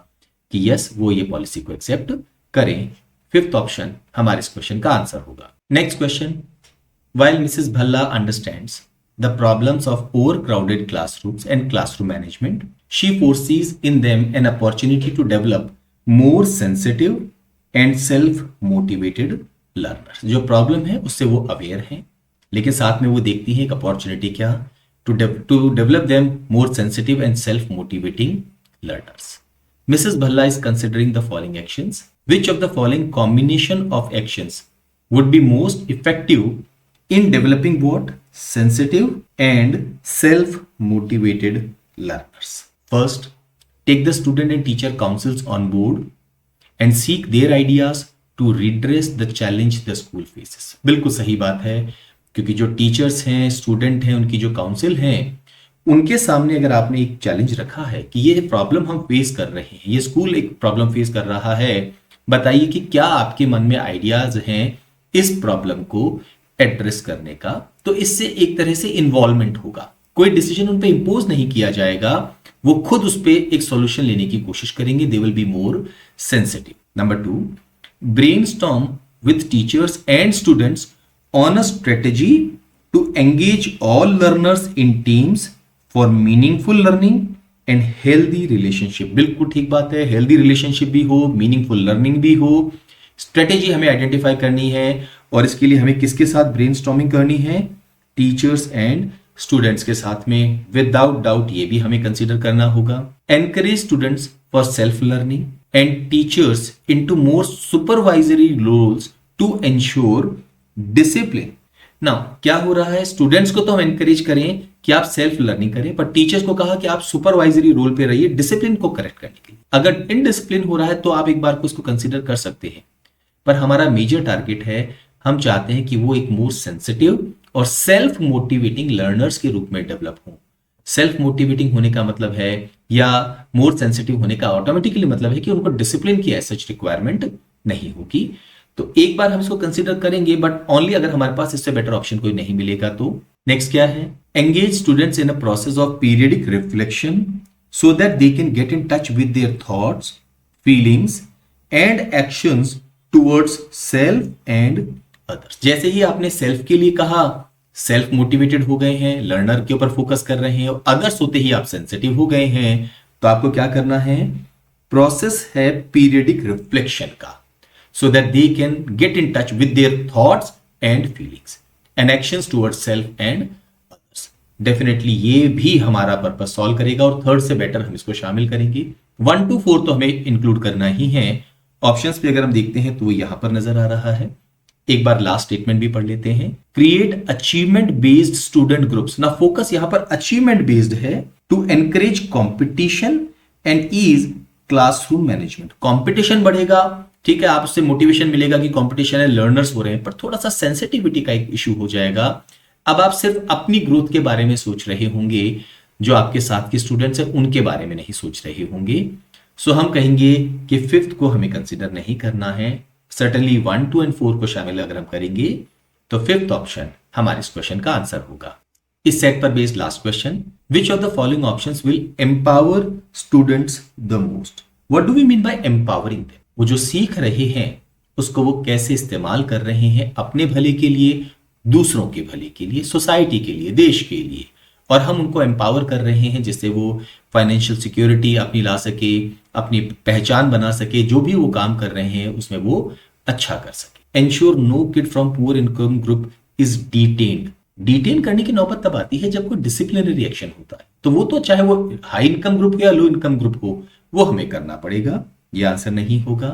कि यस वो ये पॉलिसी को एक्सेप्ट करें. फिफ्थ ऑप्शन हमारे इस क्वेश्चन का आंसर होगा. Next question. While Mrs Bhalla understands the problems of overcrowded classrooms and classroom management, she foresees in them an opportunity to develop more sensitive and self motivated learners. जो problem है उससे वो aware हैं लेकिन साथ में वो देखती हैं एक अपॉर्चुनिटी क्या to develop them more sensitive and self-motivating learners. Mrs. Bhalla is considering the following actions. Which of the following combination of actions would be most effective in developing what? Sensitive and self-motivated learners. First, take the student and teacher councils on board and seek their ideas to redress the challenge the school faces. बिल्कुल सही बात है, क्योंकि जो teachers हैं, student हैं, उनकी जो काउंसिल हैं, उनके सामने अगर आपने एक चैलेंज रखा है कि ये प्रॉब्लम हम फेस कर रहे हैं, ये स्कूल एक प्रॉब्लम फेस कर रहा है, बताइए कि क्या आपके मन में आइडियाज हैं इस प्रॉब्लम को एड्रेस करने का। तो इससे एक तरह से इन्वॉल्वमेंट होगा, कोई डिसीजन उन पे इंपोज नहीं किया जाएगा, वो खुद उस पे एक सॉल्यूशन लेने की कोशिश करेंगे। They will be more sensitive. Number 2, brainstorm with teachers and students on a strategy to engage all learners in teams for meaningful learning and healthy relationship. बिल्कुल ठीक बात है, हेल्दी रिलेशनशिप भी हो, मीनिंगफुल लर्निंग भी हो। स्ट्रेटेजी हमें identify करनी है और इसके लिए हमें किसके साथ ब्रेनस्टॉर्मिंग करनी है? टीचर्स एंड स्टूडेंट्स के साथ में। विदाउट डाउट ये भी हमें कंसीडर करना होगा। Encourage students for self learning and teachers into more supervisory roles to ensure discipline. Now क्या हो रहा है, स्टूडेंट्स को तो हम एनकरेज करें कि आप सेल्फ लर्निंग करें, पर टीचर्स को कहा कि आप सुपरवाइजरी रोल पे रहिए डिसिप्लिन को करेक्ट करने के लिए। अगर इनडिसिप्लिन हो रहा है तो आप एक बार को उसको कंसीडर कर सकते हैं, पर हमारा मेजर टारगेट है, हम चाहते हैं कि वो एक मोर सेंसिटिव और सेल्फ मोटिवेटिंग लर्नर्स के रूप में डेवलप हो। सेल्फ मोटिवेटिंग होने का मतलब है, या मोर सेंसिटिव होने का ऑटोमेटिकली मतलब है कि उनको डिसिप्लिन की ऐसा रिक्वायरमेंट नहीं होगी। तो एक बार हम इसको कंसीडर करेंगे, बट ओनली अगर हमारे पास इससे बेटर ऑप्शन कोई नहीं मिलेगा तो। नेक्स्ट क्या है? Engage students in a process of periodic reflection so that they can get in touch with their thoughts, feelings and actions towards self and others. जैसे ही आपने सेल्फ के लिए कहा, सेल्फ मोटिवेटेड हो गए हैं, लर्नर के ऊपर फोकस कर रहे हैं, और अदर्स होते ही आप सेंसिटिव हो गए हैं, तो आपको क्या करना है? प्रोसेस है पीरियडिक रिफ्लेक्शन का, so that they can get in touch with their thoughts and feelings and actions towards self and others. Definitely ये भी हमारा पर्पस सॉल्व करेगा, और थर्ड से बेटर हम इसको शामिल करेंगे। 1 to 4 तो हमें इंक्लूड करना ही है। ऑप्शंस पे अगर हम देखते हैं तो वो यहां पर नजर आ रहा है। एक बार लास्ट स्टेटमेंट भी पढ़ लेते हैं। Create achievement based student groups. ना फोकस यहां पर अचीवमेंट बेस्ड है, to encourage competition and ease classroom management. Competition बढ़ेगा, ठीक है, आप उससे मोटिवेशन मिलेगा कि कंपटीशन है, लर्नर्स हो रहे हैं, पर थोड़ा सा सेंसिटिविटी का एक इशू हो जाएगा। अब आप सिर्फ अपनी ग्रोथ के बारे में सोच रहे होंगे, जो आपके साथ के स्टूडेंट्स हैं उनके बारे में नहीं सोच रहे होंगे। सो हम कहेंगे कि 5th को हमें कंसीडर नहीं करना है। सर्टेनली 1, 2 एंड 4 को शामिल अगर हम करेंगे तो 5th ऑप्शन हमारे इस क्वेश्चन का आंसर होगा। इस सेट पर based last question, which of the following options will empower students the most? What do we mean by empowering them? वो जो सीख रहे हैं उसको वो कैसे इस्तेमाल कर रहे हैं अपने भले के लिए, दूसरों के भले के लिए, सोसाइटी के लिए, देश के लिए, और हम उनको एम्पावर कर रहे हैं जिससे वो फाइनेंशियल सिक्योरिटी अपनी ला सके, अपनी पहचान बना सके, जो भी वो काम कर रहे हैं उसमें वो अच्छा कर सके। Ensure no kid from poor income group is detained. Detain करने की नौबत तब आती है जब कोई डिसिप्लिनरी एक्शन होता है, तो वो तो चाहे वो हाई इनकम ग्रुप या लो इनकम ग्रुप हो, वो हमें करना पड़ेगा। ये आंसर नहीं होगा।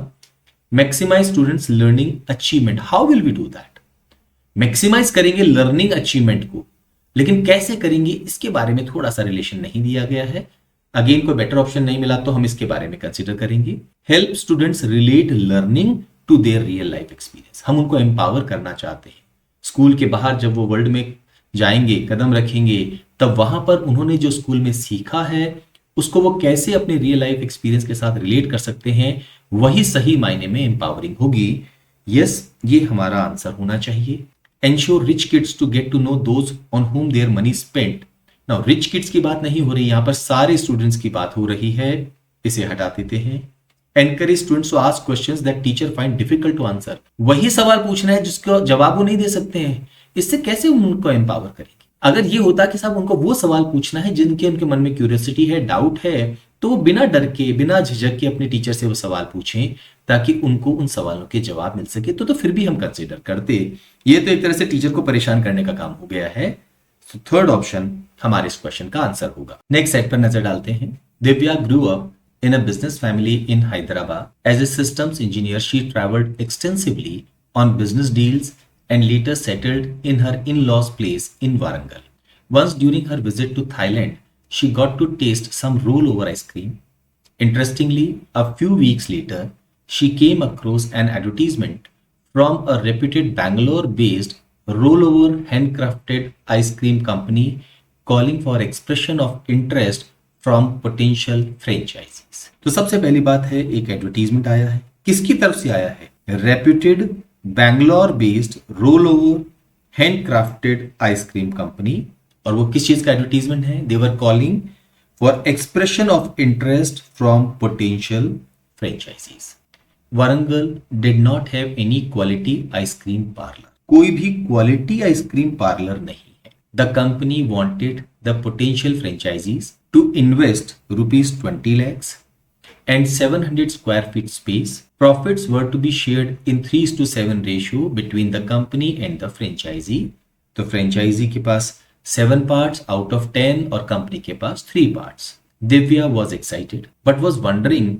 Maximise students learning achievement, how will we do that? Maximise करेंगे लर्निंग अचीवमेंट को, लेकिन कैसे करेंगे इसके बारे में थोड़ा सा रिलेशन नहीं दिया गया है। अगेन कोई बेटर ऑप्शन नहीं मिला तो हम इसके बारे में कंसीडर करेंगे। Help students relate learning to their real life experience. हम उनको एम्पावर करना चाहते हैं। स्कूल के बाहर जब वो वर्ल्ड में जाएंगे, कदम रखेंगे, तब वहां पर उन्होंने जो स्कूल में सीखा है उसको वो कैसे अपने रियल लाइफ एक्सपीरियंस के साथ रिलेट कर सकते हैं, वही सही मायने में एम्पावरिंग होगी। यस, ये हमारा आंसर होना चाहिए। Ensure rich kids to get to know those on whom their money spent। Now rich kids की बात नहीं हो रही, यहां पर सारे स्टूडेंट्स की बात हो रही है, इसे हटा देते हैं। Encourage students to ask questions that teacher find difficult to answer. वही सवाल पूछना है जिसका जवाब वो नहीं दे सकते हैं, इससे कैसे उनको एम्पावर करेंगे? अगर ये होता कि साहब उनको वो सवाल पूछना है जिनके उनके मन में क्यूरियोसिटी है, डाउट है, तो वो बिना डर के, बिना झिझक के अपने टीचर से वो सवाल पूछें ताकि उनको उन सवालों के जवाब मिल सके, तो फिर भी हम कंसीडर करते। ये तो एक तरह से टीचर को परेशान करने का काम हो गया है। तो थर्ड ऑप्शन हमारे इस क्वेश्चन का आंसर होगा। नेक्स्ट सेट पर नजर डालते हैं। Divya grew up in a business family in Hyderabad. As a systems engineer, she traveled extensively on business deals and later settled in her in-laws' place in Warangal. Once during her visit to Thailand, she got to taste some rollover ice cream. Interestingly, a few weeks later, she came across an advertisement from a reputed Bangalore-based rollover handcrafted ice cream company calling for expression of interest from potential franchises. तो सबसे पहली बात है, एक advertisement आया है, किसकी तरफ से आया है? Reputed Bangalore based roll over handcrafted ice cream company. और वो किस चीज का एडवर्टीजमेंट है? They were calling for expression of interest from potential franchisees. Warangal did not have any quality ice cream parlour. कोई भी क्वालिटी आइसक्रीम पार्लर नहीं है। The company wanted the potential franchisees to invest rupees 20 lakhs and 700 square feet space. Profits were to be shared in 3:7 ratio between the company and the franchisee. तो franchisee के पास 7 parts out of 10 और company के पास 3 parts. Divya was excited but was wondering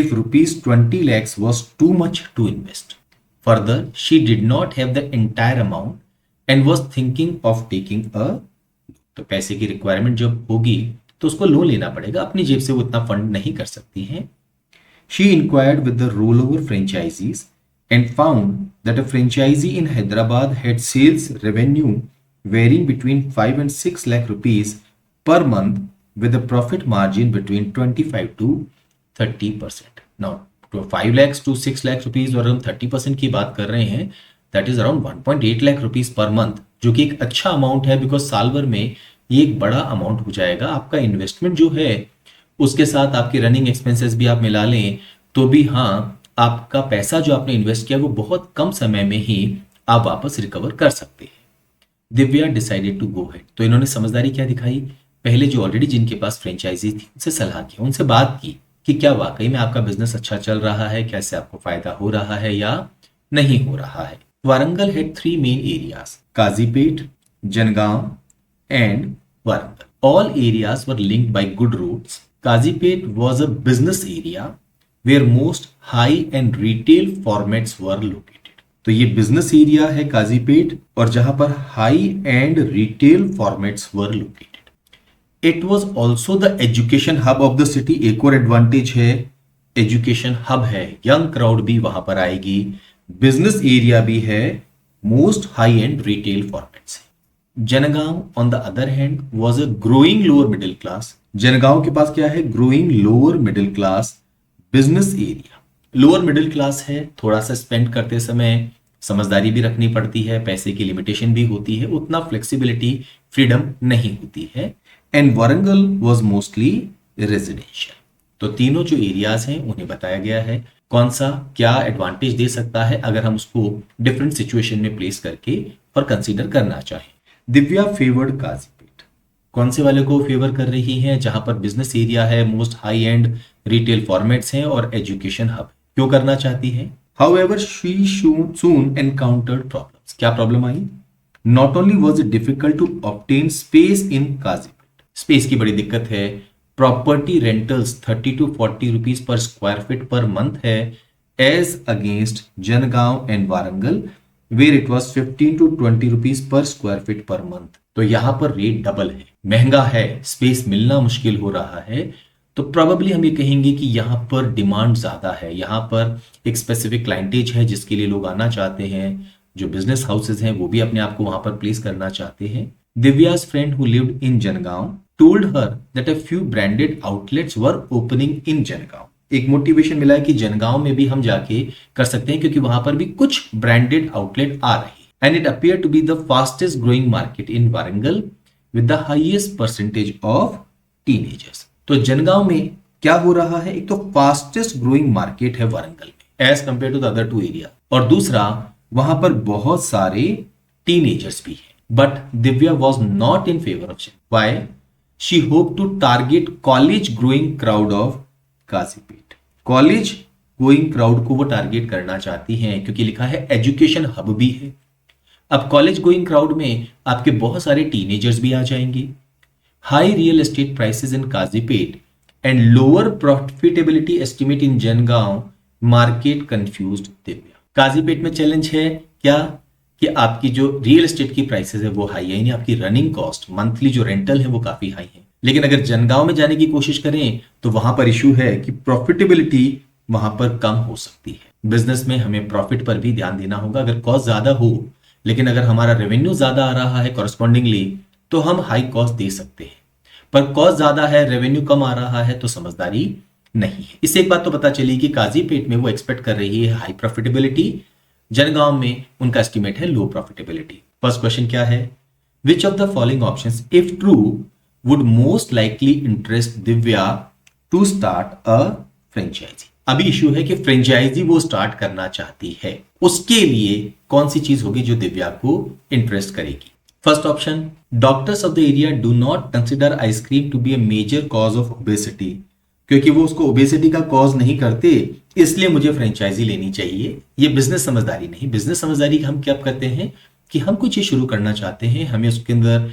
if rupees 20 lakhs was too much to invest. Further, she did not have the entire amount and was thinking of taking a, तो पैसे की requirement जब होगी तो उसको loan लेना पड़ेगा, अपनी जेब से वो इतना फंड नहीं कर सकती हैं। She inquired with the rollover franchisees and found that a franchisee in Hyderabad had sales revenue varying between 5 and 6 lakh rupees per month with a profit margin between 25 to 30%. Now, 5 lakhs to 6 lakh rupees और हम 30% की बात कर रहे हैं, that is around 1.8 lakh rupees per month, जो कि एक अच्छा अमाउंट है, बिकॉज साल भर में ये एक बड़ा अमाउंट हो जाएगा। आपका इन्वेस्टमेंट जो है उसके साथ आपके रनिंग एक्सपेंसेस भी आप मिला लें तो भी हाँ, आपका पैसा जो आपने इन्वेस्ट किया वो बहुत कम समय में ही आप वापस रिकवर कर सकते हैं। Divya decided to go head. तो इन्होंने समझदारी क्या दिखाई? पहले जो ऑलरेडी जिनके पास फ्रेंचाइजी थी उनसे सलाह की, उनसे बात की कि क्या वाकई में आपका बिजनेस अच्छा चल रहा है, कैसे आपको फायदा हो रहा है या नहीं हो रहा है। Warangal had 3 main areas, Kazipet, Jangaon and Warangal. All areas were linked by good roads. Kazipet was a business area where most high-end retail formats were located. तो ये business area है काजीपेट और जहां पर high-end retail formats were located. It was also the education hub of the city. एक और advantage है, education hub है, young crowd भी वहां पर आएगी, business area भी है, most high-end retail formats है। Jangaon on the other hand was a growing lower middle class. Jangaon के पास क्या है? Growing lower middle class business area. Lower middle class है, थोड़ा सा स्पेंड करते समय समझदारी भी रखनी पड़ती है, पैसे की लिमिटेशन भी होती है, उतना फ्लेक्सिबिलिटी फ्रीडम नहीं होती है। And Warangal was mostly residential. तो तीनों जो एरियाज हैं उन्हें बताया गया है कौन सा क्या एडवांटेज दे सकता है अगर हम उसको डिफरेंट सिचुएशन में प्लेस करके और कंसीडर करना चाहें। दिव्या फेवर्ड काजीपेट। कौन से वाले को फेवर कर रही हैं? जहां पर बिजनेस एरिया है, most high end retail formats हैं और एजुकेशन हब। क्यों करना चाहती है? However she soon encountered problems. क्या प्रॉब्लम आई? Not only was it difficult to obtain space in Kazipet, space की बड़ी दिक्कत है। Property rentals 30 to 40 rupees per square feet per month है, as against Jangaon and Warangal where it was 15 to 20 rupees per square feet per month. तो यहां पर rate double है, महंगा है, स्पेस मिलना मुश्किल हो रहा है। तो प्रोबेबली हम ये कहेंगे कि यहाँ पर डिमांड ज्यादा है, यहाँ पर एक स्पेसिफिक क्लाइंटेज है जिसके लिए लोग आना चाहते हैं, जो बिजनेस हाउसेज हैं वो भी अपने आप को वहां पर प्लेस करना चाहते हैं। दिव्या's friend who lived in Jangaon told her that a few branded outlets were opening in Jangaon. एक मोटिवेशन मिला है कि जनगांव में भी हम जाके कर सकते हैं क्योंकि वहां पर भी कुछ ब्रांडेड आउटलेट आ रही है। And it appear to be the fastest growing market in Warangal with the highest percentage of teenagers. तो जनगांव में क्या हो रहा है? एक तो फास्टेस्ट ग्रोइंग मार्केट है वारंगल में as compare to the other 2 area, और दूसरा वहां पर बहुत सारे टीनेजर्स भी हैं। But Divya was not in favour of Jangaon. Why? She hope to target college growing crowd of Kazipet. College going crowd को वो टारगेट करना चाहती हैं क्योंकि लिखा है एजुकेशन हब भी है। अब कॉलेज गोइंग क्राउड में आपके बहुत सारे टीनेजर्स भी आ जाएंगे। High real estate prices in Kazipet and lower profitability estimate in Jangaon market confused Divya. Kazipet में चैलेंज है क्या कि आपकी जो रियल एस्टेट की प्राइसेस है वो हाई है, यानी आपकी रनिंग कॉस्ट मंथली जो रेंटल है वो काफी हाई है। लेकिन अगर जनगांव में जाने की कोशिश करें तो वहां पर इशू है कि प्रॉफिटेबिलिटी वहां पर कम हो सकती है। बिजनेस में हमें प्रॉफिट पर भी ध्यान देना होगा। अगर कॉस्ट ज्यादा हो लेकिन अगर हमारा रेवेन्यू ज्यादा आ रहा है कॉरस्पॉन्डिंगली तो हम हाई कॉस्ट दे सकते हैं, पर कॉस्ट ज्यादा है रेवेन्यू कम आ रहा है तो समझदारी नहीं है। इससे एक बात तो पता चली कि काजीपेट में वो एक्सपेक्ट कर रही है हाई प्रॉफिटेबिलिटी, जनगांव में उनका एस्टिमेट है लो प्रॉफिटेबिलिटी। फर्स्ट क्वेश्चन क्या है, which of the following options if true would most likely interest Divya to start a franchisee. अभी इशू है कि फ्रेंचाइजी वो स्टार्ट करना चाहती है, उसके लिए कौन सी चीज होगी जो दिव्या को इंटरेस्ट करेगी। First option, doctors of the area do not consider ice cream to be a major cause of obesity. क्योंकि वो उसको ओबेसिटी का कॉज नहीं करते इसलिए मुझे फ्रेंचाइजी लेनी चाहिए। ये बिजनेस समझदारी नहीं। बिजनेस समझदारी हम क्या करते हैं कि हम कुछ चीज शुरू करना चाहते हैं, हमें उसके अंदर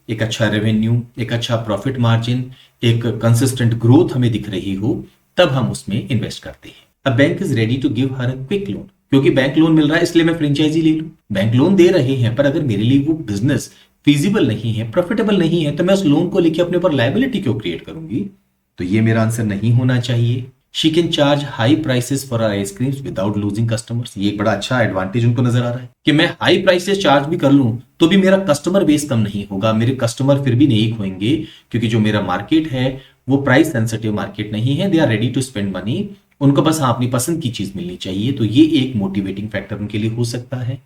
एक अच्छा रेवेन्यू, एक अच्छा प्रॉफिट मार्जिन, एक कंसिस्टेंट ग्रोथ हमें दिख रही हो, तब हम उसमें इन्वेस्ट करते हैं। अब bank is ready to give her quick loan, क्योंकि बैंक लोन मिल रहा है इसलिए मैं फ्रेंचाइजी ले लूं। बैंक लोन दे रहे हैं पर अगर मेरे लिए वो बिजनेस फीजिबल नहीं है, प्रॉफिटेबल नहीं है, तो मैं उस लोन को लेकर अपने ऊपर लायबिलिटी क्यों क्रिएट करूंगी। तो ये मेरा आंसर नहीं होना चाहिए। She can charge high prices for ice creams without losing customers. ये एक बड़ा अच्छा एडवांटेज उनको नजर आ रहा है कि मैं हाई प्राइसेस चार्ज भी कर लूं तो भी मेरा कस्टमर बेस कम नहीं होगा, मेरे कस्टमर फिर भी नहीं खोएंगे, क्योंकि जो मेरा मार्केट है वो प्राइस सेंसिटिव मार्केट नहीं है। They are ready to spend money, उनको बस अपनी पसंद की चीज मिलनी चाहिए। तो ये एक मोटिवेटिंग फैक्टर उनके लिए हो सकता है।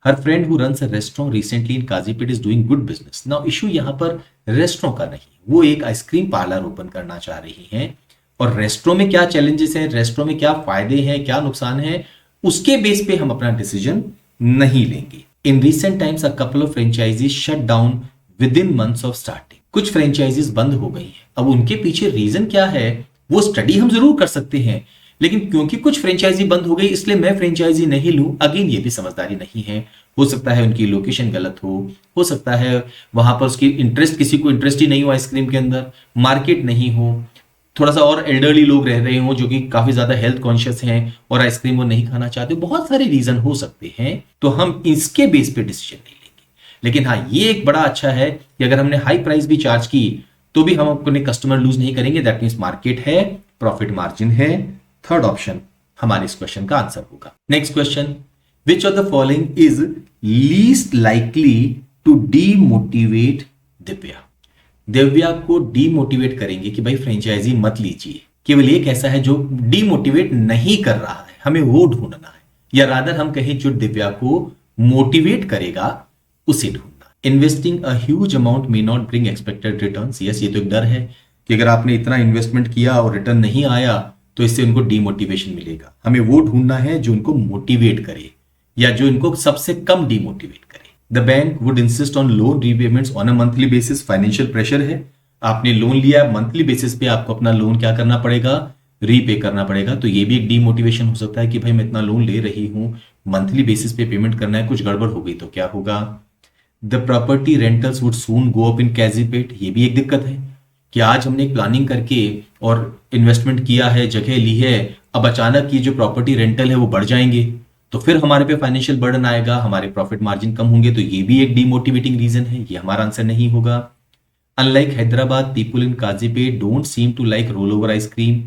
हर friend who runs a restaurant recently in Kazipet is doing good business. Now issue यहां पर रेस्टोरेंट का नहीं, वो एक आइसक्रीम पार्लर ओपन करना चाह रही हैं। और रेस्टोरेंट में क्या चैलेंजेस हैं, रेस्टोरेंट में क्या फायदे हैं, क्या नुकसान है, उसके बेस पे हम अपना डिसीजन नहीं लेंगे। In recent times a couple of franchises shut down with in months of starting. कुछ फ्रेंचाइजीज बंद हो गई हैं। अब उनके पीछे रीजन क्या है वो स्टडी हम जरूर कर सकते हैं, लेकिन क्योंकि कुछ फ्रेंचाइजी बंद हो गई इसलिए मैं फ्रेंचाइजी नहीं लूं, अगेन ये भी समझदारी नहीं है। हो सकता है उनकी लोकेशन गलत हो सकता है वहां पर उसकी इंटरेस्ट, किसी को इंटरेस्ट ही नहीं हो आइसक्रीम के अंदर, मार्केट नहीं हो, थोड़ा सा और एल्डरली लोग रह रहे हो जो कि काफी ज्यादा हेल्थ कॉन्शियस हैं और आइसक्रीम वो नहीं खाना चाहते। बहुत सारे रीजन हो सकते हैं, तो हम इसके बेस पे डिसीजन नहीं लेंगे। लेकिन हाँ, ये एक बड़ा अच्छा है कि अगर हमने हाई प्राइस भी चार्ज की तो भी हम अपने कस्टमर लूज नहीं करेंगे। दैट मीन्स मार्केट है, प्रॉफिट मार्जिन है। थर्ड ऑप्शन हमारे इस क्वेश्चन का आंसर होगा। Next question, which of the following is least likely to demotivate Divya. Divya को डीमोटिवेट करेंगे कि भाई फ्रेंचाइजी मत लीजिए, केवल एक ऐसा है जो डीमोटिवेट नहीं कर रहा है, हमें वो ढूंढना है, या रादर हम कहें जो दिव्या को मोटिवेट करेगा उसे ढूंढना। Investing a huge amount may not bring expected returns. Yes, ये तो एक डर है कि अगर आपने इतना इन्वेस्टमेंट किया और रिटर्न नहीं आया तो इससे उनको डीमोटिवेशन मिलेगा। हमें वो ढूंढना है जो उनको मोटिवेट करे या जो इनको सबसे कम डीमोटिवेट करे। The bank would insist on loan repayments on a monthly basis. Financial pressure है, आपने लोन लिया, मंथली बेसिस पे आपको अपना लोन क्या करना पड़ेगा, रीपे करना पड़ेगा। तो ये भी एक डीमोटिवेशन हो सकता है कि भाई मैं इतना लोन ले रही हूं, मंथली बेसिस पे पेमेंट करना है, कुछ गड़बड़ हो गई तो क्या होगा। The property rentals would soon go up in Kazipet. ये भी एक दिक्कत है कि आज हमने प्लानिंग करके और इन्वेस्टमेंट किया है, जगह ली है, अब अचानक ये जो प्रॉपर्टी रेंटल है वो बढ़ जाएंगे तो फिर हमारे पे फाइनेंशियल बर्डन आएगा, हमारे प्रॉफिट मार्जिन कम होंगे। तो ये भी एक डीमोटिवेटिंग रीजन है, ये हमारा आंसर नहीं होगा। Unlike Hyderabad, people in Kazipet don't seem to like roll over ice cream.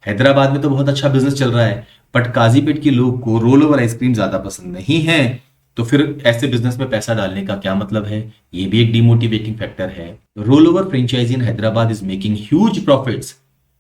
Hyderabad में तो बहुत अच्छा बिजनेस चल रहा है बट काजीपेट के लोग को रोल ओवर आइसक्रीम ज्यादा पसंद नहीं है, तो फिर ऐसे बिजनेस में पैसा डालने का क्या मतलब है। ये भी एक डिमोटिवेटिंग फैक्टर है। Roll over franchisee in Hyderabad is making huge profits.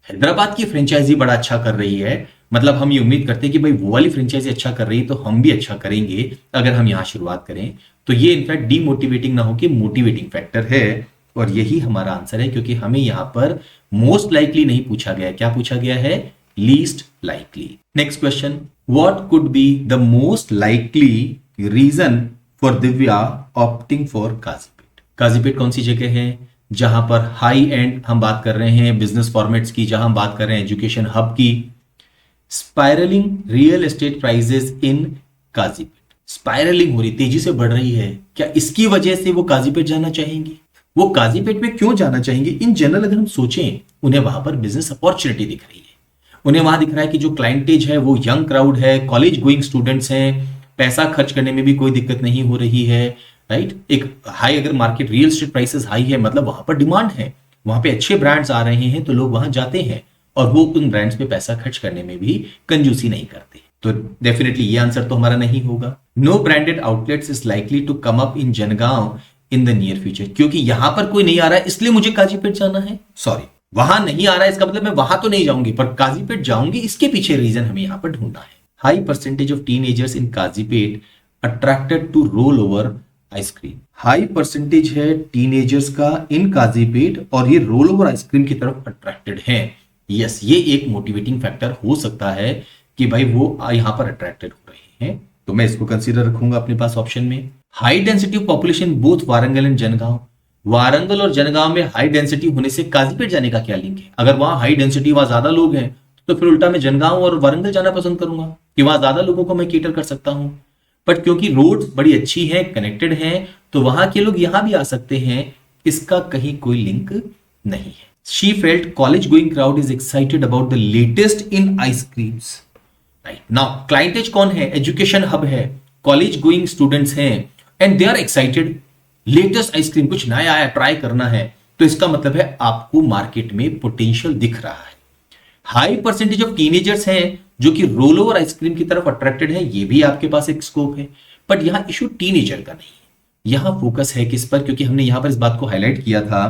Hyderabad की फ्रेंचाइजी बड़ा अच्छा कर रही है, मतलब हम ये उम्मीद करते हैं कि भाई वो वाली फ्रेंचाइजी अच्छा कर रही है तो हम भी अच्छा करेंगे अगर हम यहां शुरुआत करें। तो ये इनफैक्ट डीमोटिवेटिंग ना हो कि मोटिवेटिंग फैक्टर है, और यही हमारा आंसर है, क्योंकि हमें यहां पर मोस्ट लाइकली नहीं पूछा गया, क्या पूछा गया है, least likely. Next question, what could be the most likely reason for Divya opting for Kazipet. Kazipet कौन सी जगह है जहां पर हाई एंड हम बात कर रहे हैं बिजनेस फॉर्मेट्स की, जहां हम बात कर रहे हैं एजुकेशन हब की। स्पाइरलिंग रियल एस्टेट प्राइजेस इन काजीपेट। स्पाइरलिंग हो रही, तेजी से बढ़ रही है, क्या इसकी वजह से वो काजीपेट जाना चाहेंगे? वो काजीपेट में क्यों जाना चाहेंगे? इन जनरल अगर हम सोचें, उन्हें वहां पर बिजनेस अपॉर्चुनिटी दिख रही है। उन्हें वहां दिख रहा है कि जो क्लाइंटेज है वो यंग क्राउड है, कॉलेज गोइंग स्टूडेंट्स हैं, पैसा खर्च करने में भी कोई दिक्कत नहीं हो रही है, राइट। एक हाई, अगर market real estate prices high है, मतलब वहां पर डिमांड है, वहां पे अच्छे ब्रांड्स आ रहे हैं, तो लोग वहां जाते हैं और वो उन ब्रांड्स पे पैसा खर्च करने में भी कंजूसी नहीं करते। तो डेफिनेटली ये आंसर तो हमारा नहीं होगा। No branded outlets is likely to come up in Jangaon in the near future, क्योंकि यहां पर कोई नहीं आ रहा है इसलिए मुझे काजीपेट जाना है। सॉरी, वहां नहीं आ रहा है इसका मतलब मैं वहां तो नहीं जाऊंगी, पर काजीपेट जाऊंगी, इसके पीछे रीजन हमें यहां पर ढूंढना है। High percentage of teenagers in Kazipet attracted to roll over ice cream. High percentage है टीनेजर्स का इन काजीपेट और ये रोल ओवर आइसक्रीम की तरफ अट्रैक्टेड है। यस, ये एक मोटिवेटिंग फैक्टर हो सकता है कि भाई वो यहां पर अट्रैक्टेड हो रहे हैं, तो मैं इसको कंसीडर रखूंगा अपने पास ऑप्शन में। High density of population both Warangal and Jangaon. Warangal और जनगांव में हाई डेंसिटी होने से काजीपेट जाने का क्या लिंक है? अगर वहां हाई डेंसिटी, वहां ज्यादा लोग हैं, तो फिर उल्टा मैं जनगांव और वारंगल जाना पसंद करूंगा कि वहां ज्यादा लोगों को मैं केटर कर सकता हूं। बट क्योंकि रोड बड़ी अच्छी है, कनेक्टेड है, तो वहां के लोग यहां भी आ सकते हैं, इसका कहीं कोई लिंक नहीं है। She felt college going crowd is excited about the latest in ice creams. Right now clientele कौन है? एजुकेशन हब है, कॉलेज गोइंग स्टूडेंट्स हैं and they are excited. Latest ice cream, कुछ नया आया, ट्राई करना है, तो इसका मतलब है आपको मार्केट में पोटेंशियल दिख रहा है। हाई परसेंटेज ऑफ टीनेजर्स हैं जो कि रोल ओवर आइसक्रीम की तरफ अट्रैक्टेड है, ये भी आपके पास एक स्कोप है। बट यहां इशू टीनेजर का नहीं है, यहां फोकस है किस पर? क्योंकि हमने यहां पर इस बात को हाईलाइट किया था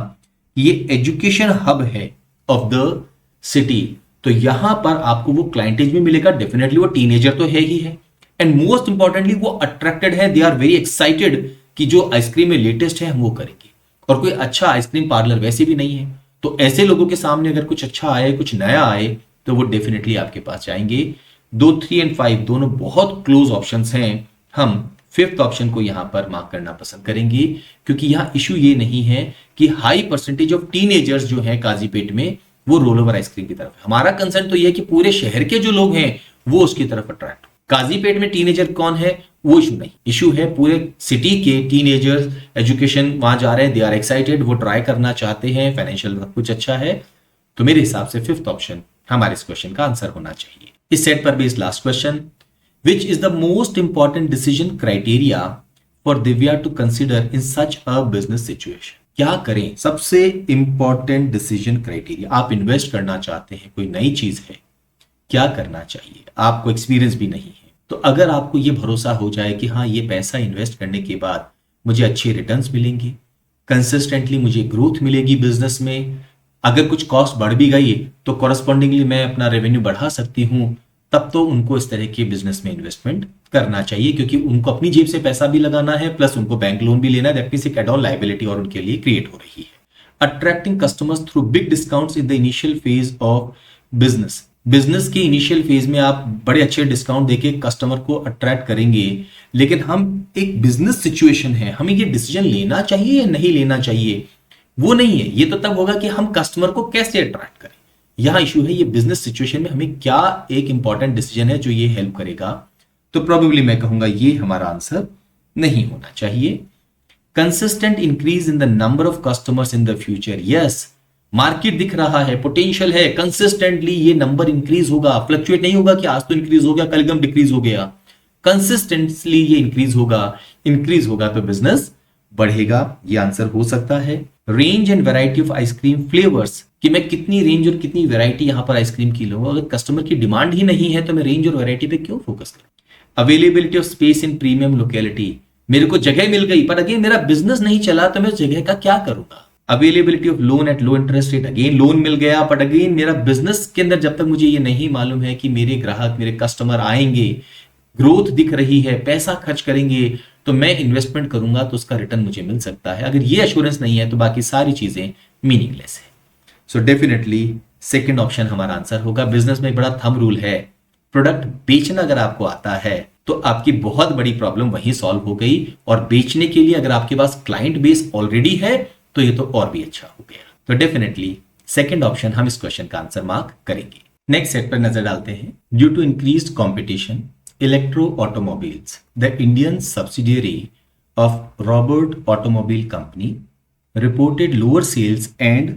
कि ये एजुकेशन हब है ऑफ द सिटी, तो यहां पर आपको वो क्लाइंटेज भी मिलेगा, डेफिनेटली वो टीनेजर तो है ही है, एंड मोस्ट इंपॉर्टेंटली वो अट्रैक्टेड है, दे आर वेरी एक्साइटेड कि जो आइसक्रीम में लेटेस्ट है हम वो करेंगे। और कोई अच्छा आइसक्रीम पार्लर वैसे भी नहीं है, तो ऐसे लोगों के सामने अगर कुछ अच्छा आए, कुछ नया आए, तो वो डेफिनेटली आपके पास जाएंगे। 2, 3 एंड 5 दोनों बहुत क्लोज ऑप्शंस हैं। हम फिफ्थ ऑप्शन को यहां पर मार्क करना पसंद करेंगे, क्योंकि यहां इशू ये नहीं है कि हाई परसेंटेज ऑफ टीनेजर्स जो है काजीपेट में वो रोल ओवर आइसक्रीम की तरफ है। हमारा कंसर्न तो ये है कि पूरे शहर के जो लोग हैं वो उसकी तरफ अट्रैक्ट हो। काजीपेट में टीनेजर कौन है वो इशू नहीं, इशू है पूरे सिटी के टीनेजर्स, एजुकेशन वहां जा रहे हैं, दे आर एक्साइटेड, वो ट्राई करना चाहते हैं, फाइनेंशियल सब कुछ अच्छा है। तो मेरे हिसाब से फिफ्थ ऑप्शन हमारे इस क्वेश्चन का आंसर होना चाहिए। इस सेट पर based last question, which is the most important decision criteria for Divya to consider in such a business situation. क्या करें? सबसे इंपॉर्टेंट डिसीजन क्राइटेरिया, आप इन्वेस्ट करना चाहते हैं, कोई नई चीज है, क्या करना चाहिए? आपको एक्सपीरियंस भी नहीं है, तो अगर आपको यह भरोसा हो जाए कि हाँ ये पैसा इन्वेस्ट करने के बाद मुझे अच्छे रिटर्न्स मिलेंगे, कंसिस्टेंटली मुझे ग्रोथ मिलेगी बिजनेस में, अगर कुछ कॉस्ट बढ़ भी गई तो कॉरस्पॉन्डिंगली मैं अपना रेवेन्यू बढ़ा सकती हूं, तब तो उनको इस तरह के बिजनेस में इन्वेस्टमेंट करना चाहिए, क्योंकि उनको अपनी जेब से पैसा भी लगाना है, प्लस उनको बैंक लोन भी लेना है। दैट मींस एक एड ऑन लायबिलिटी और उनके लिए क्रिएट हो रही है। Attracting customers through big discounts in the initial phase of business. Business के इनिशियल फेज में आप बड़े अच्छे डिस्काउंट देके कस्टमर को अट्रैक्ट करेंगे, लेकिन हम एक बिजनेस सिचुएशन है, हमें ये डिसीजन लेना चाहिए या नहीं लेना चाहिए वो नहीं है। ये तो तब होगा कि हम कस्टमर को कैसे अट्रैक्ट करें। यहां इशू है ये बिजनेस सिचुएशन में हमें क्या एक इंपॉर्टेंट डिसीजन है जो ये हेल्प करेगा। तो प्रोबेबली मैं कहूंगा ये हमारा आंसर नहीं होना चाहिए। Consistent increase in the number of customers in the future. Yes, market दिख रहा है, पोटेंशियल है, कंसिस्टेंटली ये नंबर इंक्रीज होगा, फ्लक्चुएट नहीं होगा कि आज तो इंक्रीज हो गया कल एकदम डिक्रीज हो गया। कंसिस्टेंटली ये इंक्रीज होगा तो बिजनेस बढ़ेगा, ये आंसर हो सकता है। Range and variety of ice cream flavours, कि मैं कितनी रेंज और कितनी वैरायटी यहां पर आइसक्रीम की लूंगा। अगर कस्टमर की डिमांड ही नहीं है तो मैं रेंज और वैरायटी पे क्यों फोकस करूं। Availability of space in premium locality, मेरे को जगह मिल गई पर अगेन मेरा बिजनेस नहीं चला तो मैं उस जगह का क्या करूंगा। Availability of loan at low interest rate, again loan मिल गया बट अगेन मेरा बिजनेस के अंदर जब तक मुझे ये नहीं मालूम है कि मेरे ग्राहक, मेरे कस्टमर आएंगे, ग्रोथ दिख रही है, पैसा खर्च करेंगे, तो मैं इन्वेस्टमेंट करूंगा तो उसका रिटर्न मुझे मिल सकता है। अगर ये एश्योरेंस नहीं है तो बाकी सारी चीजें मीनिंगलेस है। सो डेफिनेटली सेकंड ऑप्शन हमारा आंसर होगा। बिजनेस में एक बड़ा थंब रूल है, प्रोडक्ट बेचना अगर आपको आता है तो आपकी बहुत बड़ी प्रॉब्लम वहीं सॉल्व हो गई, और बेचने के लिए अगर आपके पास क्लाइंट बेस ऑलरेडी है तो ये तो और भी अच्छा हो गया। तो डेफिनेटली सेकंड ऑप्शन हम इस क्वेश्चन का आंसर मार्क करेंगे। नेक्स्ट सेट पर नजर डालते हैं। Due to increased competition Electro Automobiles, the Indian subsidiary of Robert Automobile Company, reported lower sales and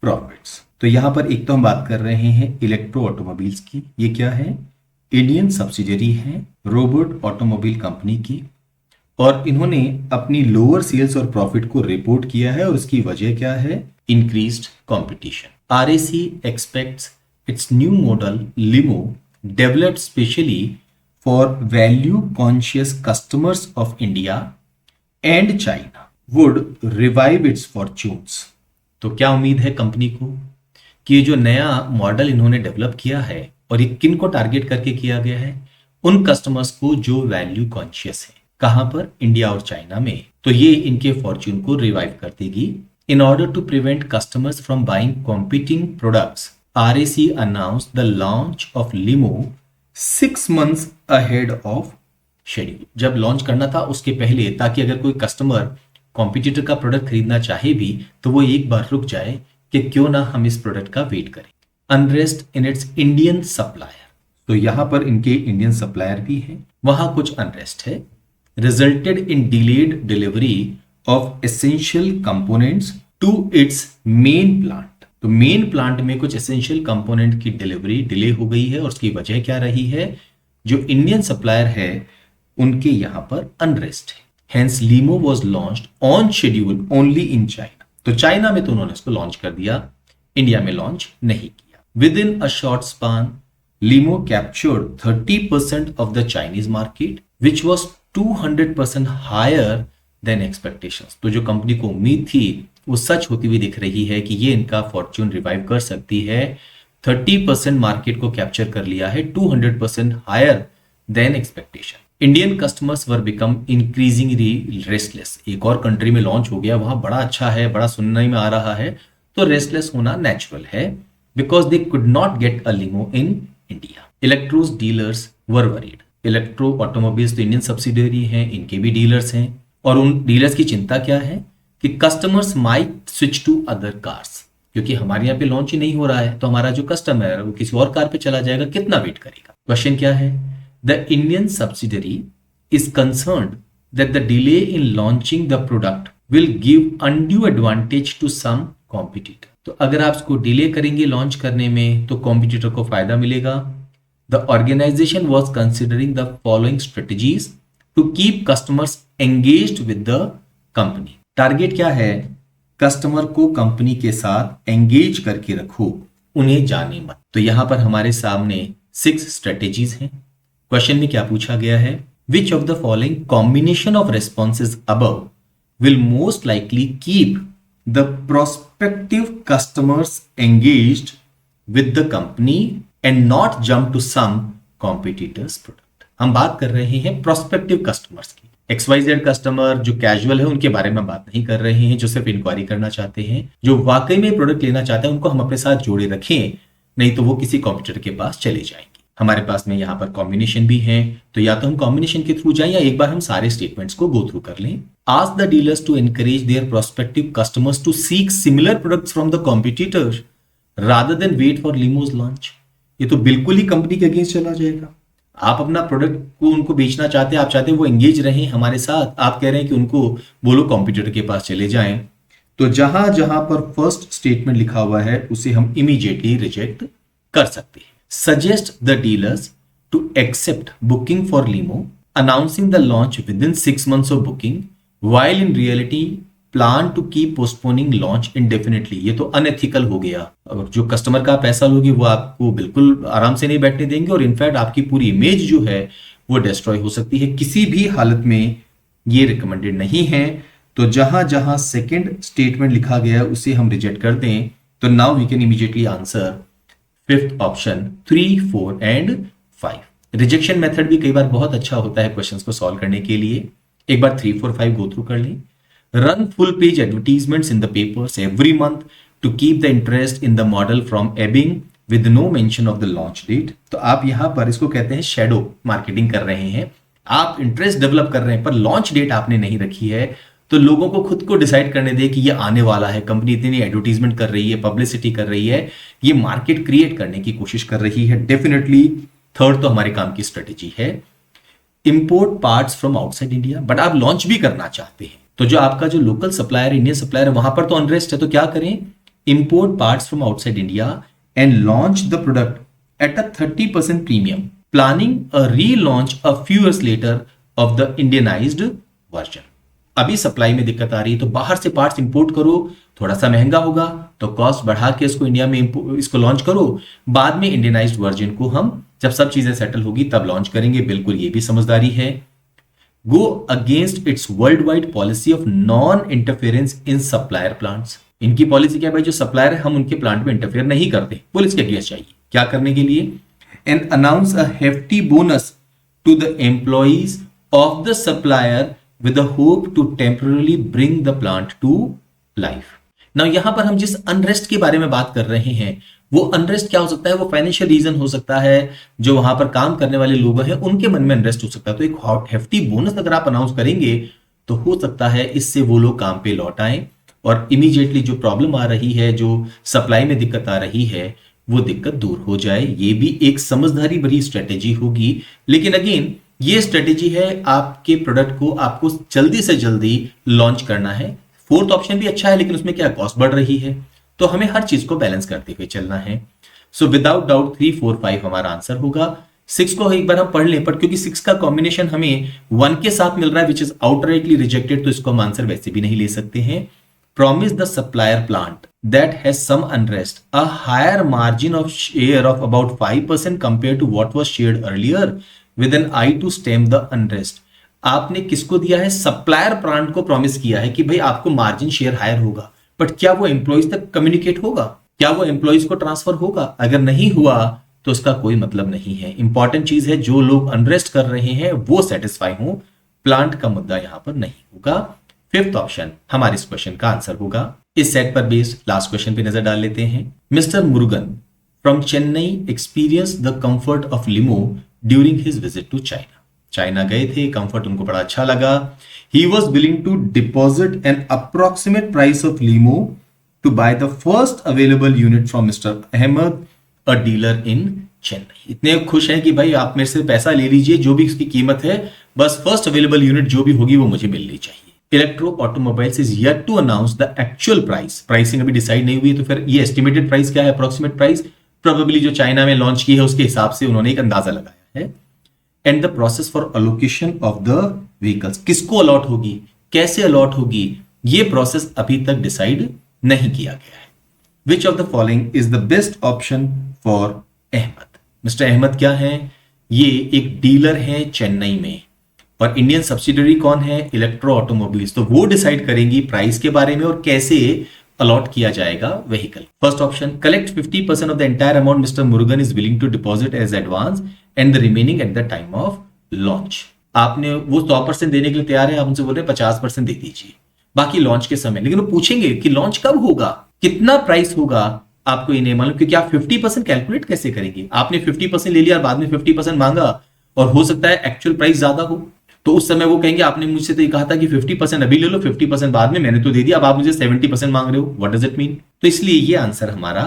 profits. तो यहां पर एक तो हम बात कर रहे हैं इलेक्ट्रो ऑटोमोबाइल्स की, ये क्या है, इंडियन सब्सिडियरी है रोबोट ऑटोमोबाइल कंपनी की, और इन्होंने अपनी लोअर सेल्स और प्रॉफिट को रिपोर्ट किया है और उसकी वजह क्या है, increased competition. RAC expects its new model limo developed specially for value conscious customers of India and China would revive its fortunes. तो क्या उम्मीद है कंपनी को कि ये जो नया मॉडल इन्होंने डेवलप किया है, और ये किन को टारगेट करके किया गया है, उन कस्टमर्स को जो वैल्यू कॉन्शियस है. कहां पर, इंडिया और चाइना में. तो ये इनके फॉर्च्यून को रिवाइव कर देगी. In order to prevent customers from buying competing products, RAC announced the launch of Limo 6 months ahead of schedule. जब लॉन्च करना था उसके पहले, ताकि अगर कोई कस्टमर कॉम्पिटिटर का प्रोडक्ट खरीदना चाहे भी तो वो एक बार रुक जाए कि क्यों ना हम इस प्रोडक्ट का वेट करें. Unrest in its Indian supplier. तो यहां पर इनके इंडियन सप्लायर भी हैं, वहां कुछ अनरेस्ट है. Resulted in delayed delivery of essential components to its main plant. तो मेन प्लांट में कुछ एसेंशियल कंपोनेंट की डिलीवरी डिले हो गई है, और उसकी वजह क्या रही है, जो इंडियन सप्लायर है उनके यहां पर अनरेस्ट है. Hence Limo was launched on schedule only in China. तो चाइना में तो उन्होंने इसको लॉन्च कर दिया, इंडिया में लॉन्च नहीं किया. Within a short span, Limo captured 30% of the Chinese market, which was 200% higher than expectations. तो जो कंपनी को उम्मीद थी वो सच होती हुई दिख रही है कि ये इनका फॉर्च्यून रिवाइव कर सकती है. 30% मार्केट को कैप्चर कर लिया है, 200% higher than expectation. Indian customers were become increasingly restless. एक और कंट्री में लॉन्च हो गया, वहां बड़ा अच्छा है, बड़ा सुनने में आ रहा है, तो रेस्टलेस होना नेचुरल है, because they could not get a limo in India. इलेक्ट्रोस dealers were worried. Electro automobiles तो इंडियन सब्सिडियरी हैं, इनके भी डीलर्स हैं, और उन डीलर्स की चिंता क्या है कि customers might switch to other cars, क्योंकि हमारे यहाँ पे लॉन्च ही नहीं हो रहा है, तो हमारा जो कस्टमर है वो किसी और कार पे चला जाएगा, कितना वेट करेगा. क्वेश्चन क्या है, the Indian subsidiary is concerned that the delay in launching the product will give undue advantage to some competitor. तो अगर आप इसको डिले करेंगे लॉन्च करने में तो कॉम्पिटिटर को फायदा मिलेगा. The organisation was considering the following strategies to keep customers engaged with the company. Target क्या है, कस्टमर को कंपनी के साथ एंगेज करके रखो, उन्हें जाने मत. तो यहां पर हमारे सामने 6 स्ट्रेटेजीज हैं. क्वेश्चन में क्या पूछा गया है, which of the following combination of responses above will most likely keep the prospective customers engaged with the company and not jump to some competitors product. हम बात कर रहे हैं प्रोस्पेक्टिव कस्टमर्स की. XYZ कस्टमर जो कैजुअल है उनके बारे में बात नहीं कर रहे हैं, जो सिर्फ इंक्वायरी करना चाहते हैं. जो वाकई में प्रोडक्ट लेना चाहते हैं उनको हम अपने साथ जोड़े रखें, नहीं तो वो किसी कॉम्पिटिटर के पास चले जाएंगे. हमारे पास में यहाँ पर कॉम्बिनेशन भी है, तो या तो हम कॉम्बिनेशन के थ्रू जाएं या एक बार हम सारे स्टेटमेंट्स को गो थ्रू कर लें. Ask the dealers to encourage their prospective customers to seek similar products from the competitors rather than wait for Limo's launch. ये तो बिल्कुल ही कंपनी के अगेंस्ट चला जाएगा. आप अपना प्रोडक्ट को उनको बेचना चाहते हैं, आप चाहते हैं वो एंगेज रहें हमारे साथ, आप कह रहे हैं कि उनको बोलो कॉम्पिटिटर के पास चले जाएं. तो जहां जहां पर फर्स्ट स्टेटमेंट लिखा हुआ है उसे हम इमीडिएटली रिजेक्ट कर सकते हैं. Suggest the dealers to accept booking for Limo announcing the launch within 6 months of booking while in reality plan to keep postponing launch indefinitely. ये तो अनएथिकल हो गया. और जो कस्टमर का पैसा लोगे वो आपको बिल्कुल आराम से नहीं बैठने देंगे, और इनफैक्ट आपकी पूरी इमेज जो है वो डिस्ट्रॉय हो सकती है. किसी भी हालत में ये रिकमेंडेड नहीं है. तो जहां जहां सेकंड स्टेटमेंट लिखा गया है उसे हम रिजेक्ट कर दें. तो now we can immediately answer fifth option 3, 4 and 5. Rejection method भी कई बार बहुत अच्छा होता है क्वेश्चंस को सॉल्व करने के लिए. एक बार 3, 4, 5 गो थ्रू कर लें. Run full page advertisements in the papers every month to keep the interest in the model from ebbing with no mention of the launch date. तो आप यहां पर इसको कहते हैं शैडो मार्केटिंग कर रहे हैं. आप इंटरेस्ट डेवलप कर रहे हैं पर लॉन्च डेट आपने नहीं रखी है, तो लोगों को खुद को डिसाइड करने दे कि ये आने वाला है. कंपनी इतनी एडवर्टीजमेंट कर रही है, पब्लिसिटी कर रही है, ये मार्केट क्रिएट करने की कोशिश कर रही है. डेफिनेटली थर्ड तो हमारे काम की स्ट्रेटेजी है. Import parts from outside India, but आप लॉन्च भी करना चाहते हैं, तो जो आपका जो लोकल सप्लायर, इंडियन सप्लायर है, वहां पर तो अनरेस्ट है, तो क्या करें, import parts from outside India and launch the product at a 30% premium, planning a relaunch a few years later of the Indianised version. अभी सप्लाई में दिक्कत आ रही है तो बाहर से पार्ट्स इंपोर्ट करो, थोड़ा सा महंगा होगा तो कॉस्ट बढ़ा के इसको इंडिया में इसको लॉन्च करो, बाद में इंडियनाइज्ड वर्जन को हम जब सब चीजें सेटल होगी तब लॉन्च करेंगे। बिल्कुल ये भी समझदारी है। Go against it's world wide policy of non interference in supplier plants. इनकी पॉलिसी क्या है भाई, जो सप्लायर है हम उनके प्लांट में इंटरफेयर नहीं करते। पुलिस के अगेंस्ट चाहिए क्या करने के लिए, and announce a hefty bonus to the employees of the supplier with the hope to temporarily bring the plant to life। Now यहां पर हम जिस अनरेस्ट के बारे में बात कर रहे हैं वो अनरेस्ट क्या हो सकता है, वो फाइनेंशियल रीजन हो सकता है, जो वहां पर काम करने वाले लोग हैं उनके मन में अनरेस्ट हो सकता है। तो एक हेफ्टी बोनस अगर आप अनाउंस करेंगे तो हो सकता है इससे वो लोग काम पे लौट आए और इमीडिएटली जो प्रॉब्लम आ रही है, जो सप्लाई में दिक्कत आ रही है, वो दिक्कत दूर हो जाए। ये भी एक समझदारी भरी स्ट्रेटेजी होगी। लेकिन अगेन ये स्ट्रेटेजी है आपके प्रोडक्ट को आपको जल्दी से जल्दी लॉन्च करना है। फोर्थ ऑप्शन भी अच्छा है लेकिन उसमें क्या कॉस्ट बढ़ रही है, तो हमें हर चीज को बैलेंस करते हुए चलना है। सो विदाउट डाउट 3, 4, 5 हमारा आंसर होगा। 6 को एक बार हम पढ़ लें, पर क्योंकि 6 का कॉम्बिनेशन हमें 1 के साथ मिल रहा है विच इज आउटराइटली रिजेक्टेड, तो इसको हम आंसर वैसे भी नहीं ले सकते हैं। Promise the supplier plant that has some unrest a higher margin of share of about 5% compared to what was shared earlier with an eye to stem the unrest। आपने किसको दिया है, सप्लायर प्लांट को प्रॉमिस किया है कि भाई आपको मार्जिन शेयर हायर होगा, बट क्या वो एम्प्लॉइज तक कम्युनिकेट होगा, क्या वो एम्प्लॉइज को ट्रांसफर होगा? अगर नहीं हुआ तो उसका कोई मतलब नहीं है। इंपॉर्टेंट चीज है जो लोग अनरेस्ट कर रहे हैं वो सेटिस्फाई हो, प्लांट का मुद्दा यहां पर नहीं होगा। फिफ्थ ऑप्शन हमारे इस क्वेश्चन का आंसर होगा। इस सेट पर बेस्ड लास्ट क्वेश्चन पे नजर डाल लेते हैं। Mister Murugan from Chennai experience the comfort of limo during his visit to China. China गए थे, कंफर्ट उनको बड़ा अच्छा लगा। He was willing to deposit an approximate price of limo to buy the first available unit from mister Ahmed a dealer in Chennai. इतने खुश हैं कि भाई आप मेरे से पैसा ले लीजिए, जो भी इसकी कीमत है, बस फर्स्ट अवेलेबल यूनिट जो भी होगी वो मुझे मिलनी चाहिए। Electro automobiles is yet to announce the actual price. Pricing अभी डिसाइड नहीं हुई, तो फिर ये एस्टिमेटेड प्राइस क्या है, अप्रोक्सीमेट प्राइस, प्रोबेबली जो चाइना में लॉन्च की है उसके हिसाब से उन्होंने एक अंदाजा लगाया है। And the process for allocation of the vehicles, किसको अलॉट होगी, कैसे अलॉट होगी, ये प्रोसेस अभी तक डिसाइड नहीं किया गया है। Which of the following is the best option for Ahmed. Mister Ahmed क्या है, ये एक डीलर है चेन्नई में, और इंडियन सब्सिडरी कौन है, इलेक्ट्रो ऑटोमोबाइल्स, तो वो डिसाइड करेंगी प्राइस के बारे में और कैसे अलॉट किया जाएगा vehicle. First option, collect 50% of the entire amount mister Murugan is willing to deposit as advance and the remaining at the time of launch. आपने वो 100% देने के लिए तैयार है, आप उनसे बोल रहे हैं 50% दे दीजिए बाकी लॉन्च के समय, लेकिन वो पूछेंगे कि लॉन्च कब होगा, कितना प्राइस होगा, आपको ये नहीं मालूम, क्योंकि आप 50% कैलकुलेट कैसे करेंगे। आपने 50% ले लिया और बाद में 50% मांगा और हो सकता है एक्चुअल प्राइस ज्यादा हो, तो उस समय वो कहेंगे आपने मुझसे तो ये कहा था कि 50% अभी ले लो, 50% बाद में, मैंने तो दे दिया, अब आप मुझे 70% मांग रहे हो, व्हाट डज इट मीन। तो इसलिए ये आंसर हमारा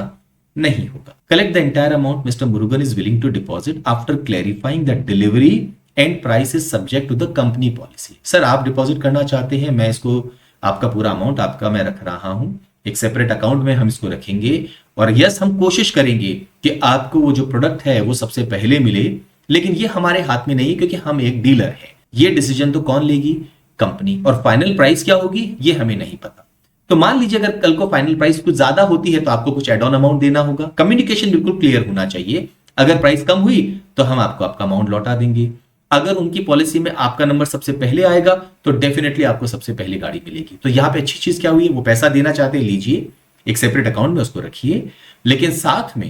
नहीं होगा। Collect the entire amount mister Murugan is willing to deposit after clarifying that delivery and price is subject to the company policy. Sir आप डिपॉजिट करना चाहते हैं, मैं इसको आपका पूरा अमाउंट आपका मैं रख रहा हूं, एक सेपरेट अकाउंट में हम इसको रखेंगे, और यस हम कोशिश करेंगे कि आपको वो जो प्रोडक्ट है वो सबसे पहले मिले, लेकिन ये हमारे हाथ में नहीं है क्योंकि हम एक डीलर है। ये डिसीजन तो कौन लेगी, कंपनी, और फाइनल प्राइस क्या होगी ये हमें नहीं पता। तो मान लीजिए अगर कल को फाइनल प्राइस कुछ ज्यादा होती है तो आपको कुछ एड ऑन अमाउंट देना होगा। कम्युनिकेशन बिल्कुल क्लियर होना चाहिए। अगर प्राइस कम हुई तो हम आपको आपका अमाउंट लौटा देंगे। अगर उनकी पॉलिसी में आपका नंबर सबसे पहले आएगा तो डेफिनेटली आपको सबसे पहले गाड़ी मिलेगी। तो यहां पे अच्छी चीज क्या हुई है, वो पैसा देना चाहते हैं, लीजिए, एक सेपरेट अकाउंट में उसको रखिए, लेकिन साथ में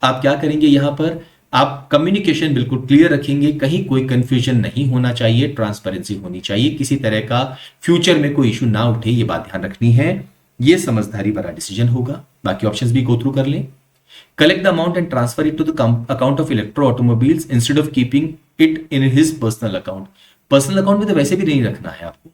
आप क्या करेंगे, यहां पर आप कम्युनिकेशन बिल्कुल क्लियर रखेंगे, कहीं कोई कंफ्यूजन नहीं होना चाहिए, ट्रांसपेरेंसी होनी चाहिए, किसी तरह का फ्यूचर में कोई इशू ना उठे, ये बात ध्यान रखनी है। ये समझदारी भरा डिसीजन होगा। बाकी ऑप्शंस भी गो थ्रू कर लें। Collect the amount and transfer it to the account of electro automobiles instead of keeping it in his personal account. Personal account में तो वैसे भी नहीं रखना है आपको,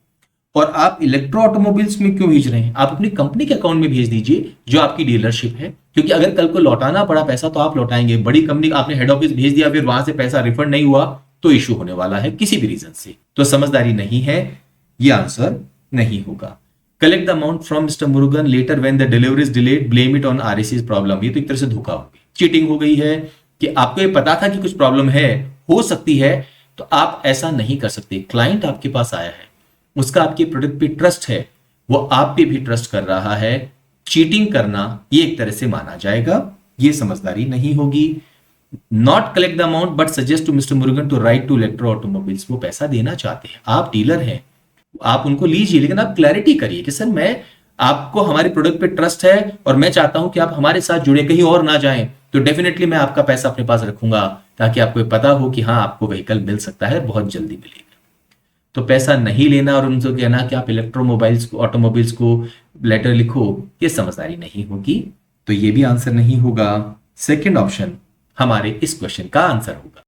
और आप इलेक्ट्रो ऑटोमोबाइल्स में क्यों भेज रहे हैं, आप अपनी कंपनी के अकाउंट में भेज दीजिए जो आपकी डीलरशिप है, क्योंकि अगर कल को लौटाना पड़ा पैसा तो आप लौटाएंगे। बड़ी कंपनी आपने हेड ऑफिस भेज दिया, फिर वहां से पैसा रिफंड नहीं हुआ तो इशू होने वाला है किसी भी रीजन से, तो समझदारी नहीं है, ये आंसर नहीं होगा। Collect the amount from Mister Murugan later when the delivery is delayed, blame it on RAC's problem. ये तो एक तरह से धोखा हो गई, चीटिंग हो गई है कि आपको ये पता था कि कुछ प्रॉब्लम है, हो सकती है, तो आप ऐसा नहीं कर सकते। क्लाइंट आपके पास आया है, उसका आपके प्रोडक्ट पे ट्रस्ट है, वो आप पे भी ट्रस्ट कर रहा है, चीटिंग करना ये एक तरह से माना जाएगा, ये समझदारी नहीं होगी। Not collect the amount but suggest to mister Murugan to write to electro automobiles, वो पैसा देना चाहते हैं, आप डीलर हैं, आप उनको लीजिए, लेकिन आप क्लैरिटी करिए कि सर मैं, आपको हमारे प्रोडक्ट पे ट्रस्ट है और मैं चाहता हूं कि आप हमारे साथ जुड़े, कहीं और ना जाएं, तो डेफिनेटली मैं आपका पैसा अपने पास रखूंगा ताकि आपको पता हो कि हाँ आपको व्हीकल मिल सकता है, बहुत जल्दी मिलेगा। तो पैसा नहीं लेना और उनसे कहना कि आप इलेक्ट्रोमोबाइल्स को, ऑटोमोबाइल्स को लेटर लिखो, ये समझदारी नहीं होगी, तो ये भी आंसर नहीं होगा। सेकंड ऑप्शन हमारे इस क्वेश्चन का आंसर होगा।